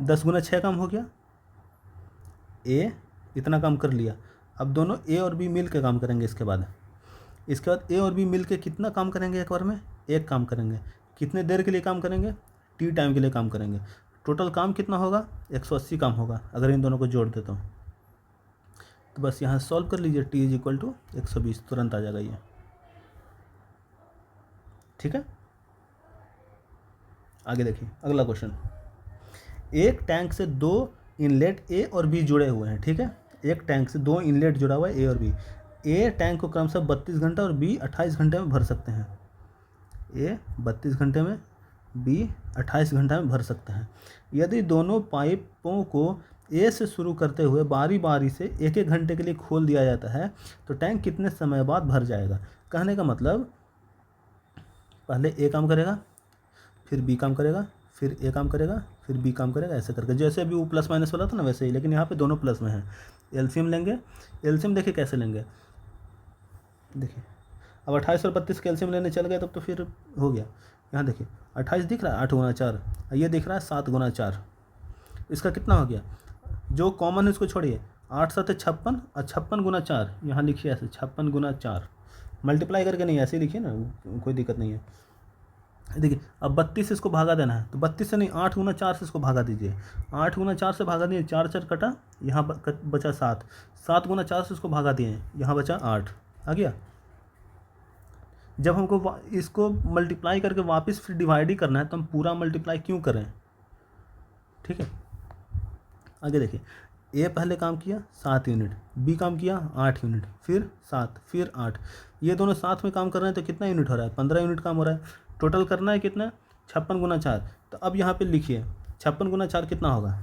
10 गुना 6 काम हो गया, ए इतना काम कर लिया। अब दोनों ए और बी मिल के काम करेंगे। इसके बाद ए और बी मिल के कितना काम करेंगे? एक बार में एक काम करेंगे। कितने देर के लिए काम करेंगे? टी टाइम के लिए काम करेंगे। टोटल काम कितना होगा? 180 काम होगा अगर इन दोनों को जोड़ देता हूँ। तो बस यहाँ सॉल्व कर लीजिए, टी इज इक्वल टू 120, तुरंत आ जाएगा ये, ठीक है। आगे देखिए अगला क्वेश्चन। एक टैंक से 2 इनलेट ए और बी जुड़े हुए हैं, ठीक है। एक टैंक से 2 इनलेट जुड़ा हुआ है ए और बी। ए टैंक को क्रमशः 32 घंटा और बी 28 घंटे में भर सकते हैं। ए 32 घंटे में, बी 28 घंटा में भर सकते हैं। यदि दोनों पाइपों को ए से शुरू करते हुए बारी बारी से 1-1 घंटे के लिए खोल दिया जाता है तो टैंक कितने समय बाद भर जाएगा? कहने का मतलब पहले ए काम करेगा, फिर बी काम करेगा, फिर ए काम करेगा, फिर बी काम करेगा, ऐसे करके। जैसे अभी वो प्लस माइनस वाला था ना वैसे ही, लेकिन यहाँ पे दोनों प्लस में है। एलसीएम लेंगे। एलसीएम देखिए कैसे लेंगे, देखिए अब 28 और 32 के एलसीएम लेने चल गए तब तो फिर हो गया। यहाँ देखिए 28 दिख रहा है 8 गुना 4, ये दिख रहा है 7 गुना 4। इसका कितना हो गया? जो कॉमन है उसको छोड़िए, 8 7 56 और 56 गुना 4 यहाँ लिखिए ऐसे, 56 गुना 4 मल्टीप्लाई करके नहीं, ऐसे ही लिखिए ना, कोई दिक्कत नहीं है। देखिए अब 32 से इसको भागा देना है तो 32 से नहीं, 8 गुना 4 से इसको भागा दीजिए। 8 गुना 4 से भागा दिए, 4 4 कटा, यहाँ बचा 7। 7 गुना 4 से इसको भागा दिए, यहाँ बचा 8। आ गया। जब हमको इसको मल्टीप्लाई करके वापस फिर डिवाइड ही करना है तो हम पूरा मल्टीप्लाई क्यों करें, ठीक है। आगे देखिए, ए पहले काम किया 7 यूनिट, बी काम किया 8 यूनिट, फिर 7, फिर 8। ये दोनों साथ में काम कर रहे हैं तो कितना यूनिट हो रहा है? 15 यूनिट काम हो रहा है। टोटल करना है कितना? 56 गुना 4। तो अब यहाँ पे लिखिए 56 गुना 4 कितना होगा?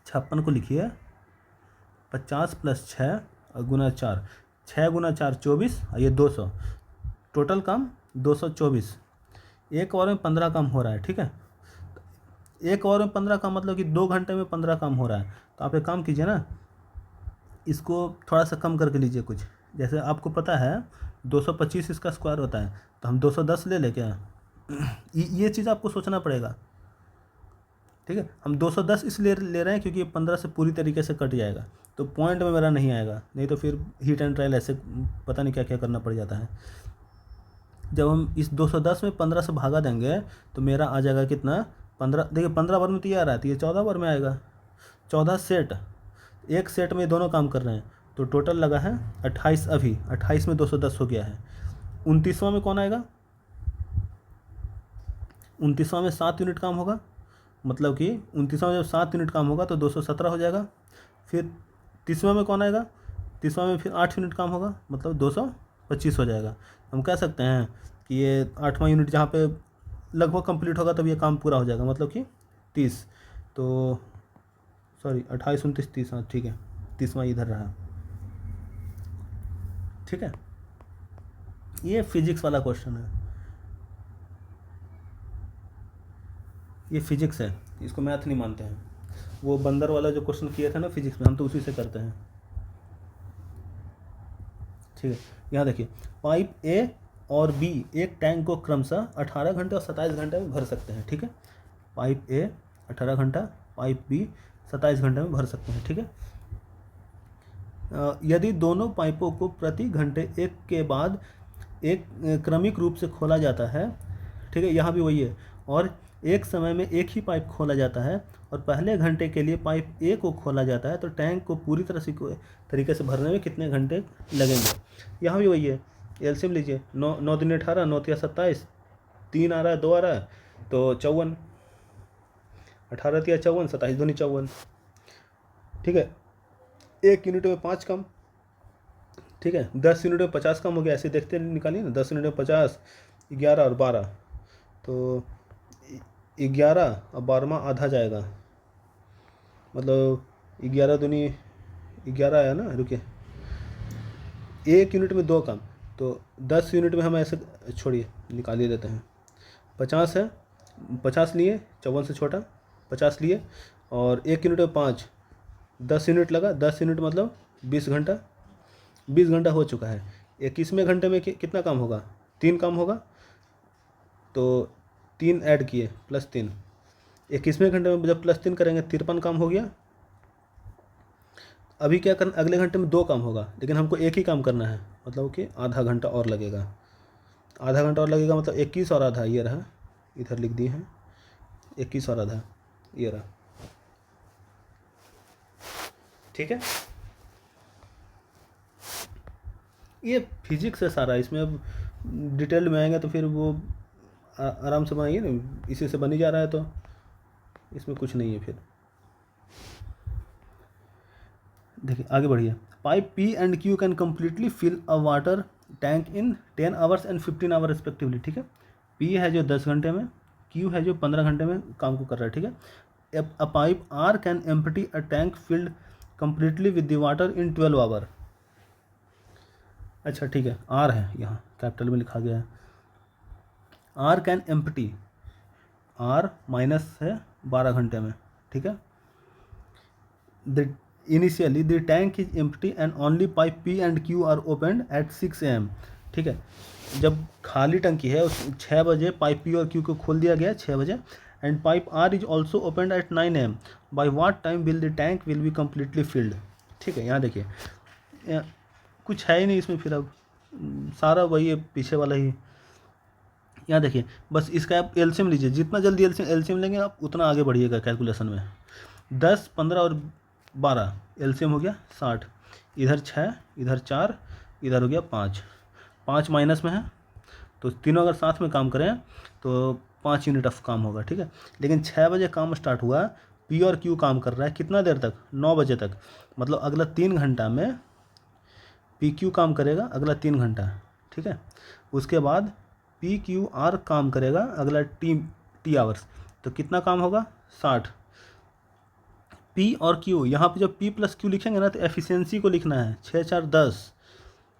56 को लिखिए 50 + 6 और गुना 4, 6 गुना 4 24 और ये 200। टोटल काम 224। एक आवर में 15 काम हो रहा है, ठीक है। एक आवर में 15 काम मतलब कि 2 घंटे में 15 काम हो रहा है। तो आप एक काम कीजिए ना, इसको थोड़ा सा कम करके लीजिए कुछ। जैसे आपको पता है 225 इसका स्क्वायर होता है, तो हम 210 ले लें क्या? ये चीज़ आपको सोचना पड़ेगा, ठीक है। हम 210 इसलिए ले रहे हैं क्योंकि ये 15 से पूरी तरीके से कट जाएगा, तो पॉइंट में मेरा नहीं आएगा, नहीं तो फिर हीट एंड ट्रायल ऐसे पता नहीं क्या क्या करना पड़ जाता है। जब हम इस 210 में 15 से भागा देंगे तो मेरा आ जाएगा कितना? 15। देखिए 15 बार में तो ये आ रहा है, तो ये 14 बार में आएगा। 14 सेट, एक सेट में दोनों काम कर रहे हैं, तो टोटल लगा है 28। अभी 28 में 210 हो गया है। 29वां में कौन आएगा? 29वां में 7 यूनिट काम होगा, मतलब कि 29वां में जब 7 यूनिट काम होगा तो 217 हो जाएगा। फिर 30वां में कौन आएगा? 30वां में फिर 8 यूनिट काम होगा, मतलब 225 हो जाएगा। हम कह सकते हैं कि ये 8वां यूनिट जहाँ पे लगभग कंप्लीट होगा तब ये काम पूरा हो जाएगा, मतलब कि 30। तो सॉरी 28 29 30, हाँ ठीक है, 30वां इधर रहा, ठीक है। ये फिजिक्स वाला क्वेश्चन है, ये फिजिक्स है, इसको मैथ नहीं मानते हैं। वो बंदर वाला जो क्वेश्चन किए थे ना फिजिक्स में, हम तो उसी से करते हैं, ठीक है। यहाँ देखिए, पाइप ए और बी एक टैंक को क्रमशः 18 घंटे और 27 घंटे में भर सकते हैं, ठीक है। पाइप ए 18 घंटा, पाइप बी 27 घंटे में भर सकते हैं, ठीक है। यदि दोनों पाइपों को प्रति घंटे एक के बाद एक क्रमिक रूप से खोला जाता है, ठीक है, यहाँ भी वही है, और एक समय में एक ही पाइप खोला जाता है और पहले घंटे के लिए पाइप ए को खोला जाता है, तो टैंक को पूरी तरीके से भरने में कितने घंटे लगेंगे? यहाँ भी वही है। एलसीएम लीजिए, 9 दूनी 18, 9 तिया 27, 3 आ रहा है, 2 आ रहा है, तो 54। 18 तिया 54, 27 दूनी 54, ठीक है। 1 यूनिट में 5 कम, ठीक है। 10 यूनिट में 50 कम हो गया, ऐसे देखते निकालिए ना। 10 यूनिट में 50, 11 और 12, तो 11 और 12वां आधा जाएगा, मतलब 11 दूनी 11 आया ना। रुकिए, 1 यूनिट में 2 कम, तो 10 यूनिट में हम ऐसे छोड़िए निकाल ही देते हैं। 50 है, 50 लिए, 54 से छोटा 50 लिए, और 1 यूनिट में 5, 10 यूनिट लगा, 10 यूनिट मतलब 20 घंटा, 20 घंटा हो चुका है। 21वें घंटे में कितना काम होगा? 3 काम होगा, तो 3 ऐड किए +3, 21वें घंटे में जब +3 करेंगे 53 काम हो गया। अभी क्या करना, अगले घंटे में 2 काम होगा, लेकिन हमको एक ही काम करना है, मतलब कि आधा घंटा और लगेगा। आधा घंटा और लगेगा मतलब 21 और आधा, ये रहा, इधर लिख दिए हैं 21 और आधा, ये रहा, ठीक है। ये फिजिक्स है सारा, इसमें अब डिटेल में आएंगे तो फिर वो आराम से बनाइए ना, इसी से बनी जा रहा है तो इसमें कुछ नहीं है। फिर देखिए आगे बढ़िए। Pipe P and Q can completely fill a water tank in 10 hours and 15 hour respectively, ठीक है। पी है जो 10 घंटे में, क्यू है जो 15 घंटे में काम को कर रहा है, ठीक है। A pipe R can empty a tank filled completely with the water in 12 hour. अच्छा ठीक है, आर है यहाँ कैपिटल में लिखा गया है। R can empty, R minus है 12 घंटे में, ठीक है। The initially the tank is empty and only pipe P and Q are open at 6 AM, ठीक है। जब खाली टंकी है उस 6 बजे पाइप पी और क्यू को खोल दिया गया 6 बजे, and pipe R is also open at 9 AM। By what time will the tank will be completely filled, ठीक है। यहाँ देखिए कुछ है ही नहीं इसमें, फिर अब सारा वही है पीछे वाला ही। यहाँ देखिए बस इसका आप एलसीएम लीजिए, जितना जल्दी एलसीएम लेंगे आप उतना आगे बढ़िएगा कैलकुलेशन में। 10, 15 और 12 एलसीएम हो गया 60, इधर 6, इधर 4, इधर हो गया 5, 5 माइनस में है, तो तीनों अगर साथ में काम करें तो 5 यूनिट ऑफ काम होगा, ठीक है। लेकिन 6 बजे काम स्टार्ट हुआ, पी और क्यू काम कर रहा है कितना देर तक? 9 बजे तक, मतलब अगला 3 घंटा में पी क्यू काम करेगा, अगला 3 घंटा, ठीक है। उसके बाद पी क्यू आर काम करेगा अगला टी आवर्स, तो कितना काम होगा? 60। पी और क्यू, यहाँ पे जब पी प्लस क्यू लिखेंगे ना तो एफिशिएंसी को लिखना है, 6 4 10,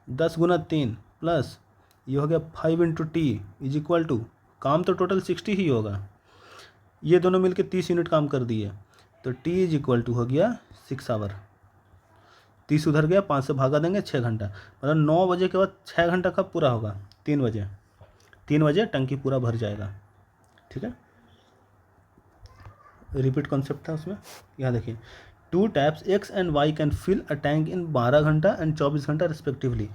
10 गुना 3 प्लस ये हो गया 5 into T is equal to, काम तो टोटल 60 ही होगा, ये दोनों मिलके 30 यूनिट काम कर दिए, तो टी इज इक्वल टू हो गया 6 आवर। 30 उधर गया, 5 से भागा देंगे 6 घंटा, मतलब 9 बजे के बाद 6 घंटा कब पूरा होगा? 3 बजे, 3 बजे टंकी पूरा भर जाएगा, ठीक है। रिपीट कॉन्सेप्ट था उसमें। यहाँ देखिए 2 taps X and Y can fill a tank in 12 घंटा एंड 24 घंटा रिस्पेक्टिवली।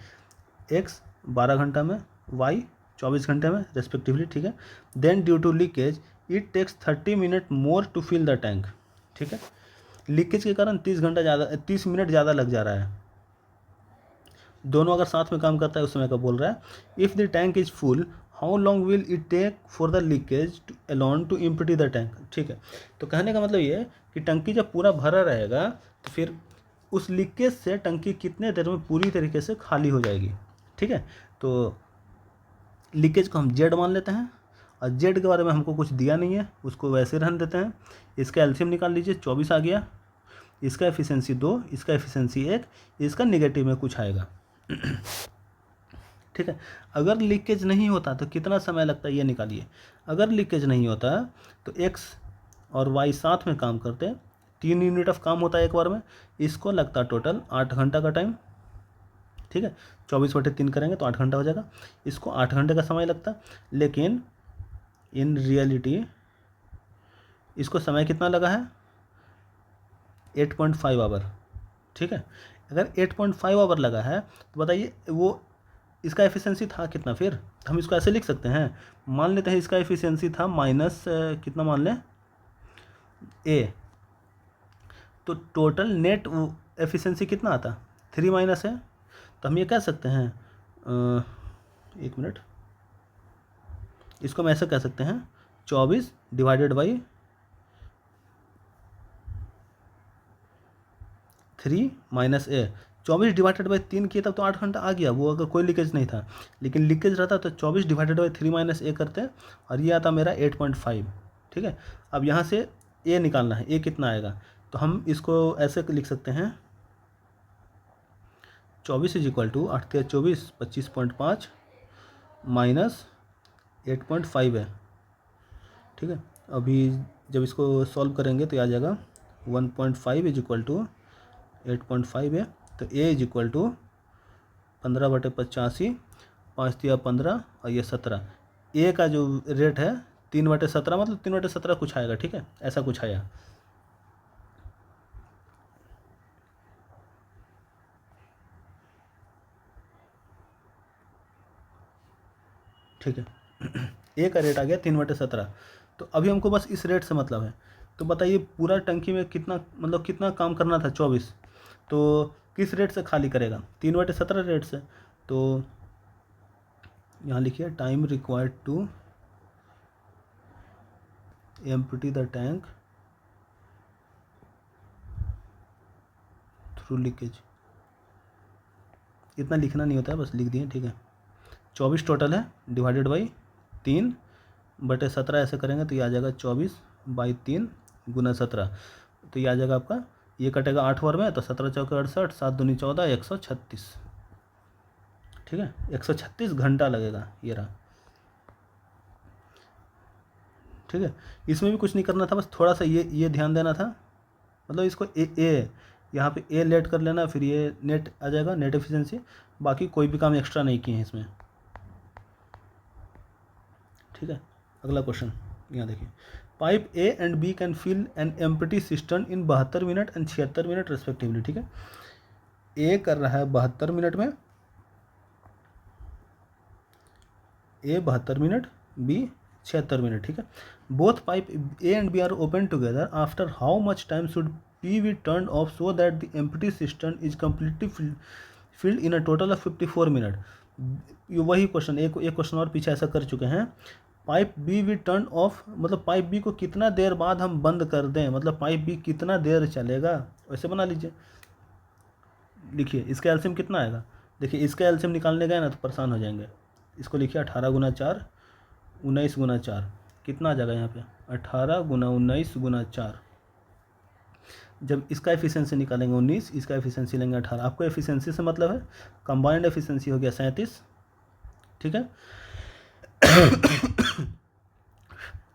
एक्स 12 घंटा में, वाई 24 घंटे में रिस्पेक्टिवली, ठीक है। Then due to leakage it takes 30 minute more to fill the tank, ठीक है। लीकेज के कारण 30 मिनट ज़्यादा लग जा रहा है। दोनों अगर साथ में काम करता है उस समय का बोल रहा है। If the tank is full how long will it take for the leakage to alone to empty the tank, ठीक है। तो कहने का मतलब ये है कि टंकी जब पूरा भरा रहेगा तो फिर उस लीकेज से टंकी कितने देर में पूरी तरीके से खाली हो जाएगी, ठीक है। तो लीकेज को हम जेड मान लेते हैं, और जेड के बारे में हमको कुछ दिया नहीं है, उसको वैसे रहने देते हैं। इसका एलसीएम निकाल लीजिए, 24 आ गया, इसका एफिशिएंसी 2, इसका एफिशिएंसी 1, इसका निगेटिव में कुछ आएगा, ठीक है। अगर लीकेज नहीं होता तो कितना समय लगता है ये निकालिए। अगर लीकेज नहीं होता तो एक्स और वाई साथ में काम करते, 3 यूनिट ऑफ काम होता है एक बार में, इसको लगता टोटल 8 घंटा का टाइम, ठीक है। 24/3 करेंगे तो 8 घंटा हो जाएगा, इसको 8 घंटे का समय लगता। लेकिन इन रियलिटी इसको समय कितना लगा है? 8.5 आवर, ठीक है। अगर 8.5 आवर लगा है तो बताइए वो इसका एफिशिएंसी था कितना? फिर हम इसको ऐसे लिख सकते हैं, मान लेते हैं इसका एफिशिएंसी था माइनस कितना मान लें ए, तो टोटल नेट एफिशिएंसी कितना आता? 3 माइनस है, तो हम ये कह सकते हैं 1 मिनट, इसको हम ऐसे कह सकते हैं 24 divided by 3 minus A. 24 divided by 3 किए तब तो 8 घंटा आ गया, वो अगर कोई लीकेज नहीं था। लेकिन लीकेज रहता तो 24 डिवाइडेड बाई 3 माइनस ए करते, और ये आता मेरा 8.5, ठीक है। अब यहाँ से ए निकालना है, ए कितना आएगा, तो हम इसको ऐसे लिख सकते हैं 24 इज इक्वल टू 8 3 24 25.5 माइनस 8.5 है, ठीक है। अभी जब इसको सॉल्व करेंगे तो आ जाएगा 1.5 इज इक्वल टू 8.5 है, तो ए इज इक्वल टू 15/85, 5 दिया 15 और ये 17। ए का जो रेट है 3/17, मतलब 3/17 कुछ आएगा, ठीक है, ऐसा कुछ आया। ठीक है ए का रेट आ गया 3/17। तो अभी हमको बस इस रेट से मतलब है। तो बताइए पूरा टंकी में कितना, मतलब कितना काम करना था, 24, तो किस रेट से खाली करेगा, 3/17 रेट से। तो यहाँ लिखिए time required to empty the tank through leakage. इतना लिखना नहीं होता है, बस लिख दिए, ठीक है। 24 टोटल है, डिवाइडेड बाई 3/17 ऐसे करेंगे तो ये आ जाएगा 24/3 गुना 17। तो ये आ जाएगा आपका, ये कटेगा 8 ओवर में, तो 17 चौके 68, 7 दूनी 14, 136। ठीक है, 136 घंटा लगेगा, ये रहा। ठीक है, इसमें भी कुछ नहीं करना था, बस थोड़ा सा ये ध्यान देना था, मतलब इसको ए यहाँ पे ए लेट कर लेना, फिर ये नेट आ जाएगा, नेट एफिशिएंसी। बाकी कोई भी काम एक्स्ट्रा नहीं किए हैं इसमें। ठीक है, अगला क्वेश्चन यहाँ देखिए, pipe A and B can fill an empty system in 72 minute and 76 minute respectively. ठीक है, ए कर रहा है 72 मिनट में, ए 72 मिनट, बी 76 मिनट। ठीक है, both pipe A and B are open together after how much time should P B turn off so that the empty system is completely filled in a total of 54 minute. वही question, एक question और पीछे ऐसा कर चुके हैं। Pipe B we turn off, मतलब pipe B को कितना देर बाद हम बंद कर दें, मतलब पाइप बी कितना देर चलेगा, वैसे बना लीजिए। लिखिए इसका एलसीएम कितना आएगा, देखिए इसका एलसीएम निकालने गए ना तो परेशान हो जाएंगे। इसको लिखिए 18 गुना 4, 19 गुना 4, कितना आ जाएगा यहाँ पे, 18 गुना 19 गुना 4। जब इसका एफिशिएंसी निकालेंगे 19, इसका एफिशिएंसी लेंगे 18। आपको एफिशिएंसी से मतलब है कंबाइंड एफिशिएंसी हो गया 37। ठीक है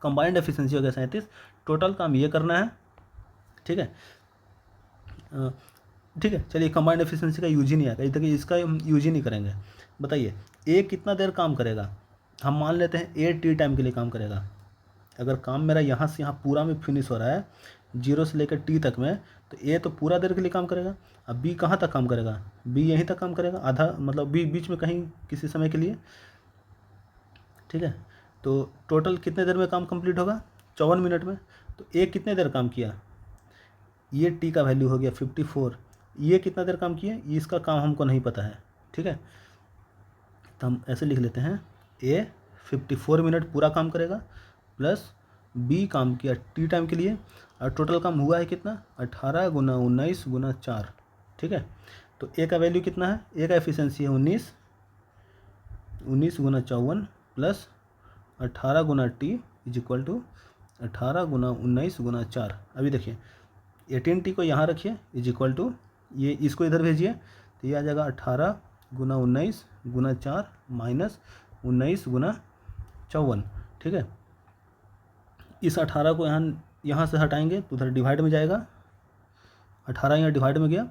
कंबाइंड एफिशिएंसी हो गया 37। टोटल काम ये करना है। ठीक है, ठीक है, चलिए कंबाइंड एफिशिएंसी का यूज ही नहीं आएगा, देखिए इसका यूज ही नहीं करेंगे। बताइए ए कितना देर काम करेगा, हम मान लेते हैं ए टी टाइम के लिए काम करेगा। अगर काम मेरा यहाँ से यहाँ पूरा में फिनिश हो रहा है, 0 से लेकर टी तक में, तो ए तो पूरा देर के लिए काम करेगा। अब बी कहाँ तक काम करेगा, बी यहीं तक काम करेगा, आधा, मतलब बी बीच में कहीं किसी समय के लिए। ठीक है, तो टोटल कितने देर में काम कंप्लीट होगा, 54 मिनट में। तो ए कितने देर काम किया, ये टी का वैल्यू हो गया 54। ये कितना देर काम किया, इसका काम हमको नहीं पता है। ठीक है, तो हम ऐसे लिख लेते हैं, ए 54 मिनट पूरा काम करेगा, प्लस बी काम किया टी टाइम के लिए, और टोटल काम हुआ है कितना, 18 गुना 19 गुना 4। ठीक है, तो ए का वैल्यू कितना है, ए का एफिशिएंसी है 19 गुना 54 प्लस 18 गुना टी इज इक्वल टू 18 गुना 19 गुना 4। अभी देखिए 18 टी को यहाँ रखिए इज इक्वल टू, ये इसको इधर भेजिए, तो ये आ जाएगा 18 गुना 19 गुना 4 माइनस 19 गुना 54। ठीक है, इस 18 को यहाँ से हटाएंगे तो उधर डिवाइड में जाएगा, 18 यहाँ डिवाइड में गया।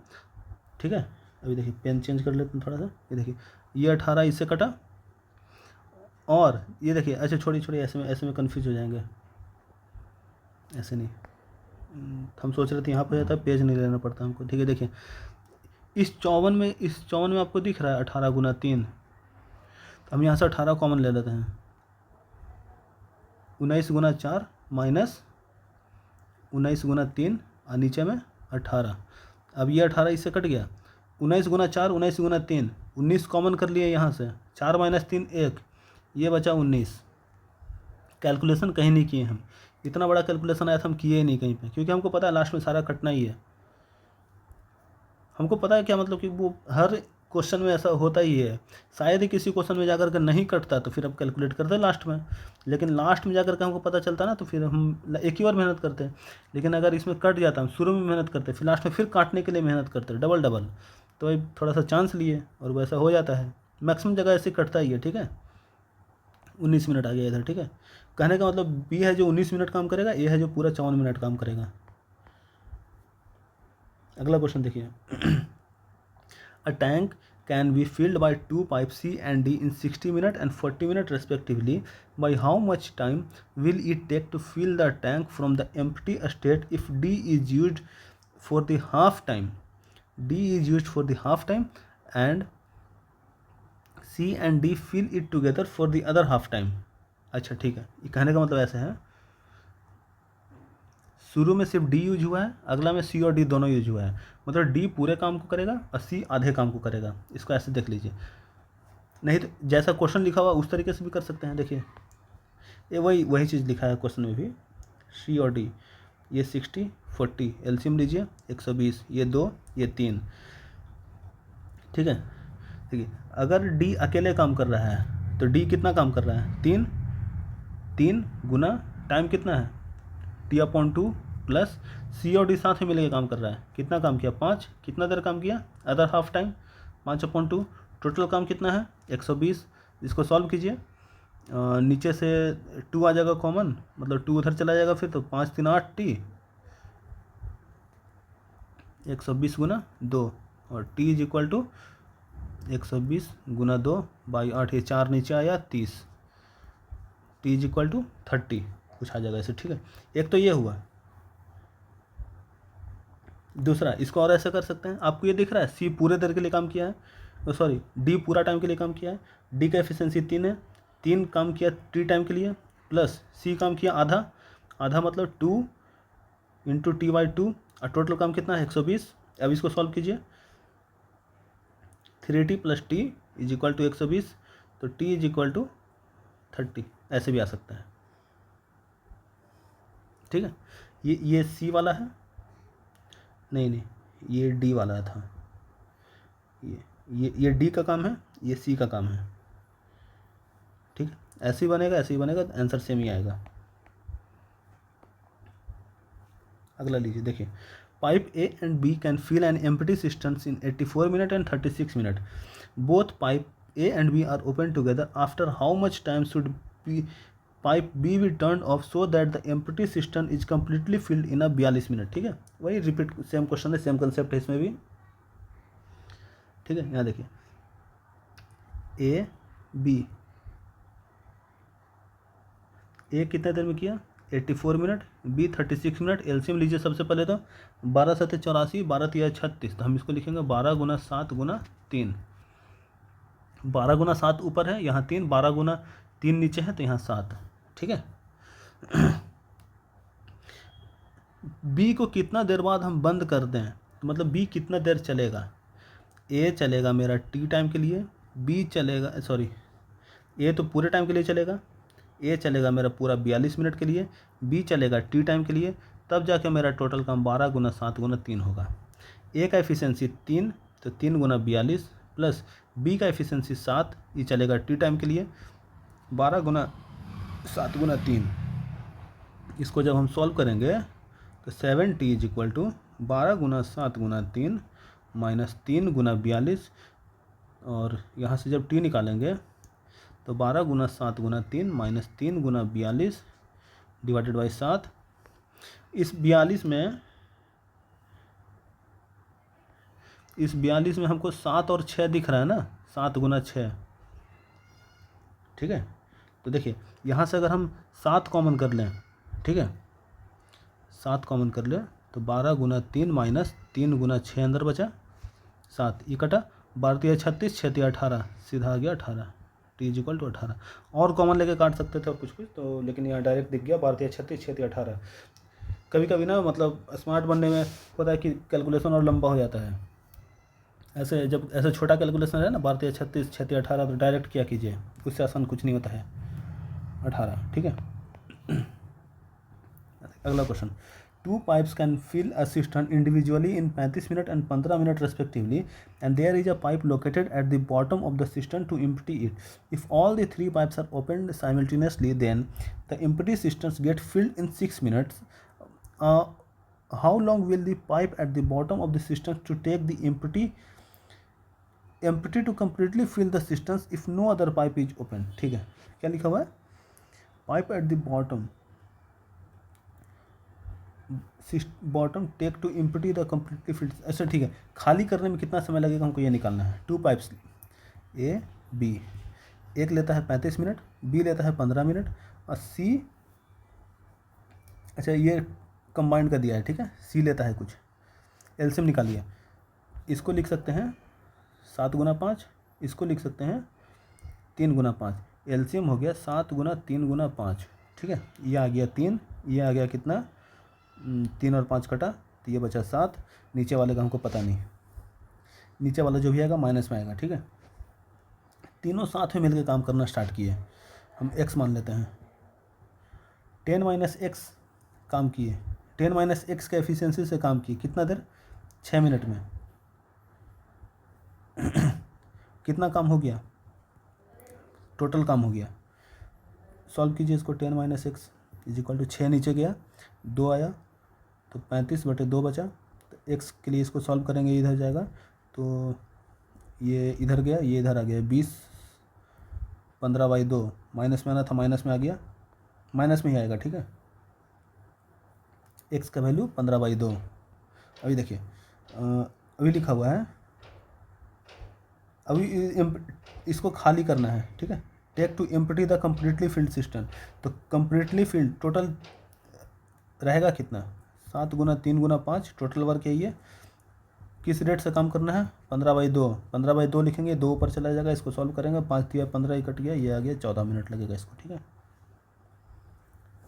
ठीक है, अभी देखिए पेन चेंज कर लेते हैं थोड़ा सा, ये देखिए ये 18 इससे कटा, और ये देखिए, अच्छा छोड़िए ऐसे में कन्फ्यूज हो जाएंगे, ऐसे नहीं, हम सोच रहे थे यहाँ पे जाता है, पेज नहीं लेना पड़ता हमको। ठीक है, देखिए इस 54 में आपको दिख रहा है 18 गुना 3, तो हम यहाँ से 18 कॉमन ले लेते हैं, 19 गुना 4 माइनस 19 गुना 3, और नीचे में 18। अब ये 18 इससे कट गया, 19 गुना 4 19 गुना 3, 19 कॉमन कर लिए यहाँ से, 4 माइनस 3 1, ये बचा 19। कैलकुलेशन कहीं नहीं किए हम, इतना बड़ा कैलकुलेशन आया था हम किए ही नहीं कहीं पे, क्योंकि हमको पता है लास्ट में सारा कटना ही है। हमको पता है क्या, मतलब कि वो हर क्वेश्चन में ऐसा होता ही है, शायद ही किसी क्वेश्चन में जाकर के नहीं कटता तो फिर हम कैलकुलेट करते हैं लास्ट में, लेकिन लास्ट में जाकर के हमको पता चलता ना तो फिर हम एक ही बार मेहनत करते हैं। लेकिन अगर इसमें कट जाता हम शुरू में मेहनत करते, फिर लास्ट में फिर काटने के लिए मेहनत करते डबल, तो थोड़ा सा चांस लिए और वैसा हो जाता है, मैक्सिमम जगह ऐसे कटता ही है। ठीक है, 19 मिनट आ गया इधर, ठीक है। कहने का मतलब बी है जो 19 मिनट काम करेगा, ए है जो पूरा 54 मिनट काम करेगा। अगला क्वेश्चन देखिए। A tank can be filled by two pipes C and D in 60 minutes and 40 minutes respectively. By how much time will it take to fill the tank from the empty state if D is used for the half time? D is used for the half time and C and D fill it together for the other half time. अच्छा ठीक है, ये कहने का मतलब ऐसे है, शुरू में सिर्फ डी यूज हुआ है, अगला में सी और डी दोनों यूज हुआ है, मतलब डी पूरे काम को करेगा और सी आधे काम को करेगा। इसको ऐसे देख लीजिए, नहीं तो जैसा क्वेश्चन लिखा हुआ उस तरीके से भी कर सकते हैं। देखिए ये वही चीज़ लिखा है क्वेश्चन में भी, सी और डी, ये 60 40 एलसीएम लीजिए 120, ये 2 ये 3, ठीक है। देखिए अगर डी अकेले काम कर रहा है तो डी कितना काम कर रहा है, 3 गुना टाइम कितना है T/2 प्लस सी और डी साथ में मिलकर काम कर रहा है, कितना काम किया 5, कितना देर काम किया अदर हाफ टाइम 5/2, टोटल काम कितना है 120। इसको सॉल्व कीजिए, नीचे से 2 आ जाएगा कॉमन, मतलब 2 उधर चला जाएगा, फिर तो 5 3 8 T, 120 गुना 2 और T इज इक्वल टू 120 गुना 2/8, ये 4 नीचे आया 30, T इज इक्वल टू 30 कुछ आ जाएगा ऐसे, ठीक है। एक तो ये हुआ, दूसरा इसको और ऐसे कर सकते हैं, आपको ये दिख रहा है सी पूरे देर के लिए काम किया है, सॉरी डी पूरा टाइम के लिए काम किया है, डी का एफिशिएंसी 3 है, 3 काम किया टी टाइम के लिए, प्लस सी काम किया आधा मतलब 2 इंटू T/2 और टोटल काम कितना है 120। अब इसको सॉल्व कीजिए, 3T plus T is equal to 120, तो टी इज इक्वल टू 30, ऐसे भी आ सकता है, ठीक है। ये सी वाला है, नहीं ये डी वाला था, ये डी का काम है, ये सी का काम है, ठीक है। ऐसे ही बनेगा आंसर सेम ही आएगा। अगला लीजिए, देखिए pipe A and B can fill an empty systems in 84 minute and 36 minute. Both pipe A and B are open together. After how much time should be pipe B भी turn off so that the empty system is completely filled in 42 minute, ठीक है। वही repeat same question है, same concept है इसमें भी, ठीक है। यहाँ देखिए ए बी, ए कितने देर में किया 84 मिनट, बी 36 मिनट, एलसीएम लीजिए सबसे पहले तो 12 7 84, 12 3 36, तो हम इसको लिखेंगे 12 गुना 7 गुना 3, 12 गुना 7 ऊपर है यहाँ 3, 12 गुना 3 नीचे है तो यहाँ 7, ठीक है। बी को कितना देर बाद हम बंद कर दें, तो मतलब बी कितना देर चलेगा, ए चलेगा मेरा टी टाइम के लिए, बी चलेगा, सॉरी ए तो पूरे टाइम के लिए चलेगा, ए चलेगा मेरा पूरा 42 मिनट के लिए, बी चलेगा टी टाइम के लिए, तब जाके मेरा टोटल काम 12 गुना 7 गुना 3 होगा। ए का एफिशिएंसी 3, तो 3 गुना 42 प्लस बी का एफिशिएंसी 7, ये चलेगा टी टाइम के लिए, 12 गुना 7 गुना 3। इसको जब हम सॉल्व करेंगे तो 7T इज इक्वल टू 12 गुना 7 गुना 3 माइनस 3 गुना 42, और यहाँ से जब टी निकालेंगे तो 12 गुना 7 गुना 3 माइनस 3 गुना 42 डिवाइडेड बाई 7। इस 42 में हमको 7 और 6 दिख रहा है ना, 7 गुना 6, ठीक है। तो देखिए यहाँ से अगर हम 7 कॉमन कर लें, ठीक है, 7 कॉमन कर लें तो 12 गुना 3 माइनस 3 गुना 6 अंदर बचा 7, ये कटा 12 3 36, 6 3 18, सीधा आ गया 18, टी इज इक्वल टू 18। और कॉमन लेके काट सकते थे और कुछ तो, लेकिन यहाँ डायरेक्ट दिख गया 12 3 36, 6 3 18। कभी कभी ना मतलब स्मार्ट बनने में होता है कि कैलकुलेशन और लंबा हो जाता है, ऐसे जब ऐसे छोटा कैलकुलेशन है ना 12 3 36, 6 3 18, तो डायरेक्ट क्या कीजिए, उससे आसान कुछ नहीं होता है 18, ठीक है। अगला question, 2 pipes can fill a cistern individually in 35 minutes and 15 minutes respectively, and there is a pipe located at the bottom of the cistern to empty it. If all the 3 pipes are opened simultaneously, then the empty cisterns get filled in 6 minutes. How long will the pipe at the bottom of the cistern to take the empty empty to completely fill the systems if no other pipe is open. ठीक है, क्या लिखा हुआ है, pipe at the bottom take to empty the completely filled. अच्छा ठीक है, खाली करने में कितना समय लगेगा हमको ये निकालना है। 2 पाइप्स ए बी, एक लेता है 35 मिनट, बी लेता है 15 मिनट और सी, अच्छा ये कंबाइंड का दिया है, ठीक है, सी लेता है कुछ। एलसीएम निकालिए, इसको लिख सकते हैं 7 गुना 5, इसको लिख सकते हैं 3 गुना 5। एलसीएम हो गया 7 गुना 3 गुना 5। ठीक है, ये आ गया 3, ये आ गया कितना, 3 और 5 कटा तो ये बचा 7। नीचे वाले का हमको पता नहीं, नीचे वाला जो भी आएगा माइनस में आएगा। ठीक है, तीनों साथ में मिलकर काम करना स्टार्ट किए। हम x मान लेते हैं, 10 माइनस एक्स काम किए, 10 माइनस एक्स के एफिशिएंसी से काम किए, कितना देर, 6 मिनट में। कितना काम हो गया, टोटल काम हो गया। सॉल्व कीजिए इसको, 10 minus X is equal to 6 नीचे गया, 2 आया तो 35/2 बचा। तो एक्स के लिए इसको सॉल्व करेंगे, इधर जाएगा तो ये इधर गया, ये इधर आ गया 20, 15/2 माइनस में आना था, माइनस में आ गया, माइनस में ही आएगा। ठीक है, एक्स का वैल्यू 15/2। अभी देखिए अभी लिखा हुआ है, अभी इसको खाली करना है। ठीक है, take to empty the completely filled system. तो कम्प्लीटली फिल्ड टोटल रहेगा कितना, 7 गुना 3 गुना 5, टोटल वर्क है ये। किस रेट से काम करना है, 15/2, 15/2 लिखेंगे, 2 ऊपर चला जाएगा, इसको सॉल्व करेंगे, 5 दिया 15 ही कट गया, ये आ गया 14 मिनट लगेगा इसको। ठीक है,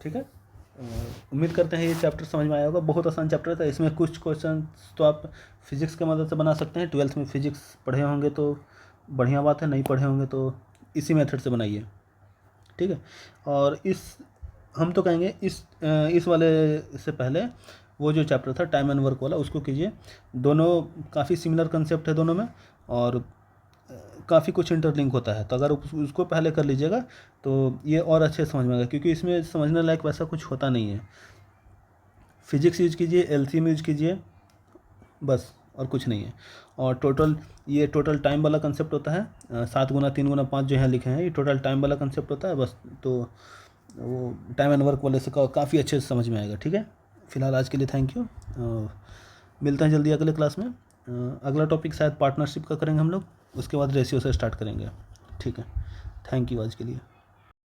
ठीक है, उम्मीद करते हैं ये चैप्टर समझ में आया होगा। बहुत आसान चैप्टर था, इसमें कुछ क्वेश्चन तो आप फिजिक्स की मदद से बना सकते हैं। 12th में फिजिक्स पढ़े होंगे तो बढ़िया बात है, नहीं पढ़े होंगे तो इसी मेथड से बनाइए। ठीक है, और हम तो कहेंगे इस वाले से पहले वो जो चैप्टर था टाइम एंड वर्क वाला, उसको कीजिए। दोनों काफ़ी सिमिलर कंसेप्ट है दोनों में, और काफ़ी कुछ इंटरलिंक होता है। तो अगर उसको पहले कर लीजिएगा तो ये और अच्छे समझ में आएगा, क्योंकि इसमें समझने लायक वैसा कुछ होता नहीं है। फिजिक्स यूज कीजिए, एलसीएम यूज कीजिए, बस, और कुछ नहीं है। और ये टोटल टाइम वाला कंसेप्ट होता है। 7 गुना 3 गुना 5 जो यहाँ लिखे हैं, ये टोटल टाइम वाला कंसेप्ट होता है बस। तो वो टाइम एंड वर्क वाले से काफ़ी अच्छे से समझ में आएगा। ठीक है, फिलहाल आज के लिए थैंक यू, मिलते हैं जल्दी अगले क्लास में। अगला टॉपिक शायद पार्टनरशिप का करेंगे हम लोग, उसके बाद रेशियो से स्टार्ट करेंगे। ठीक है, थैंक यू आज के लिए।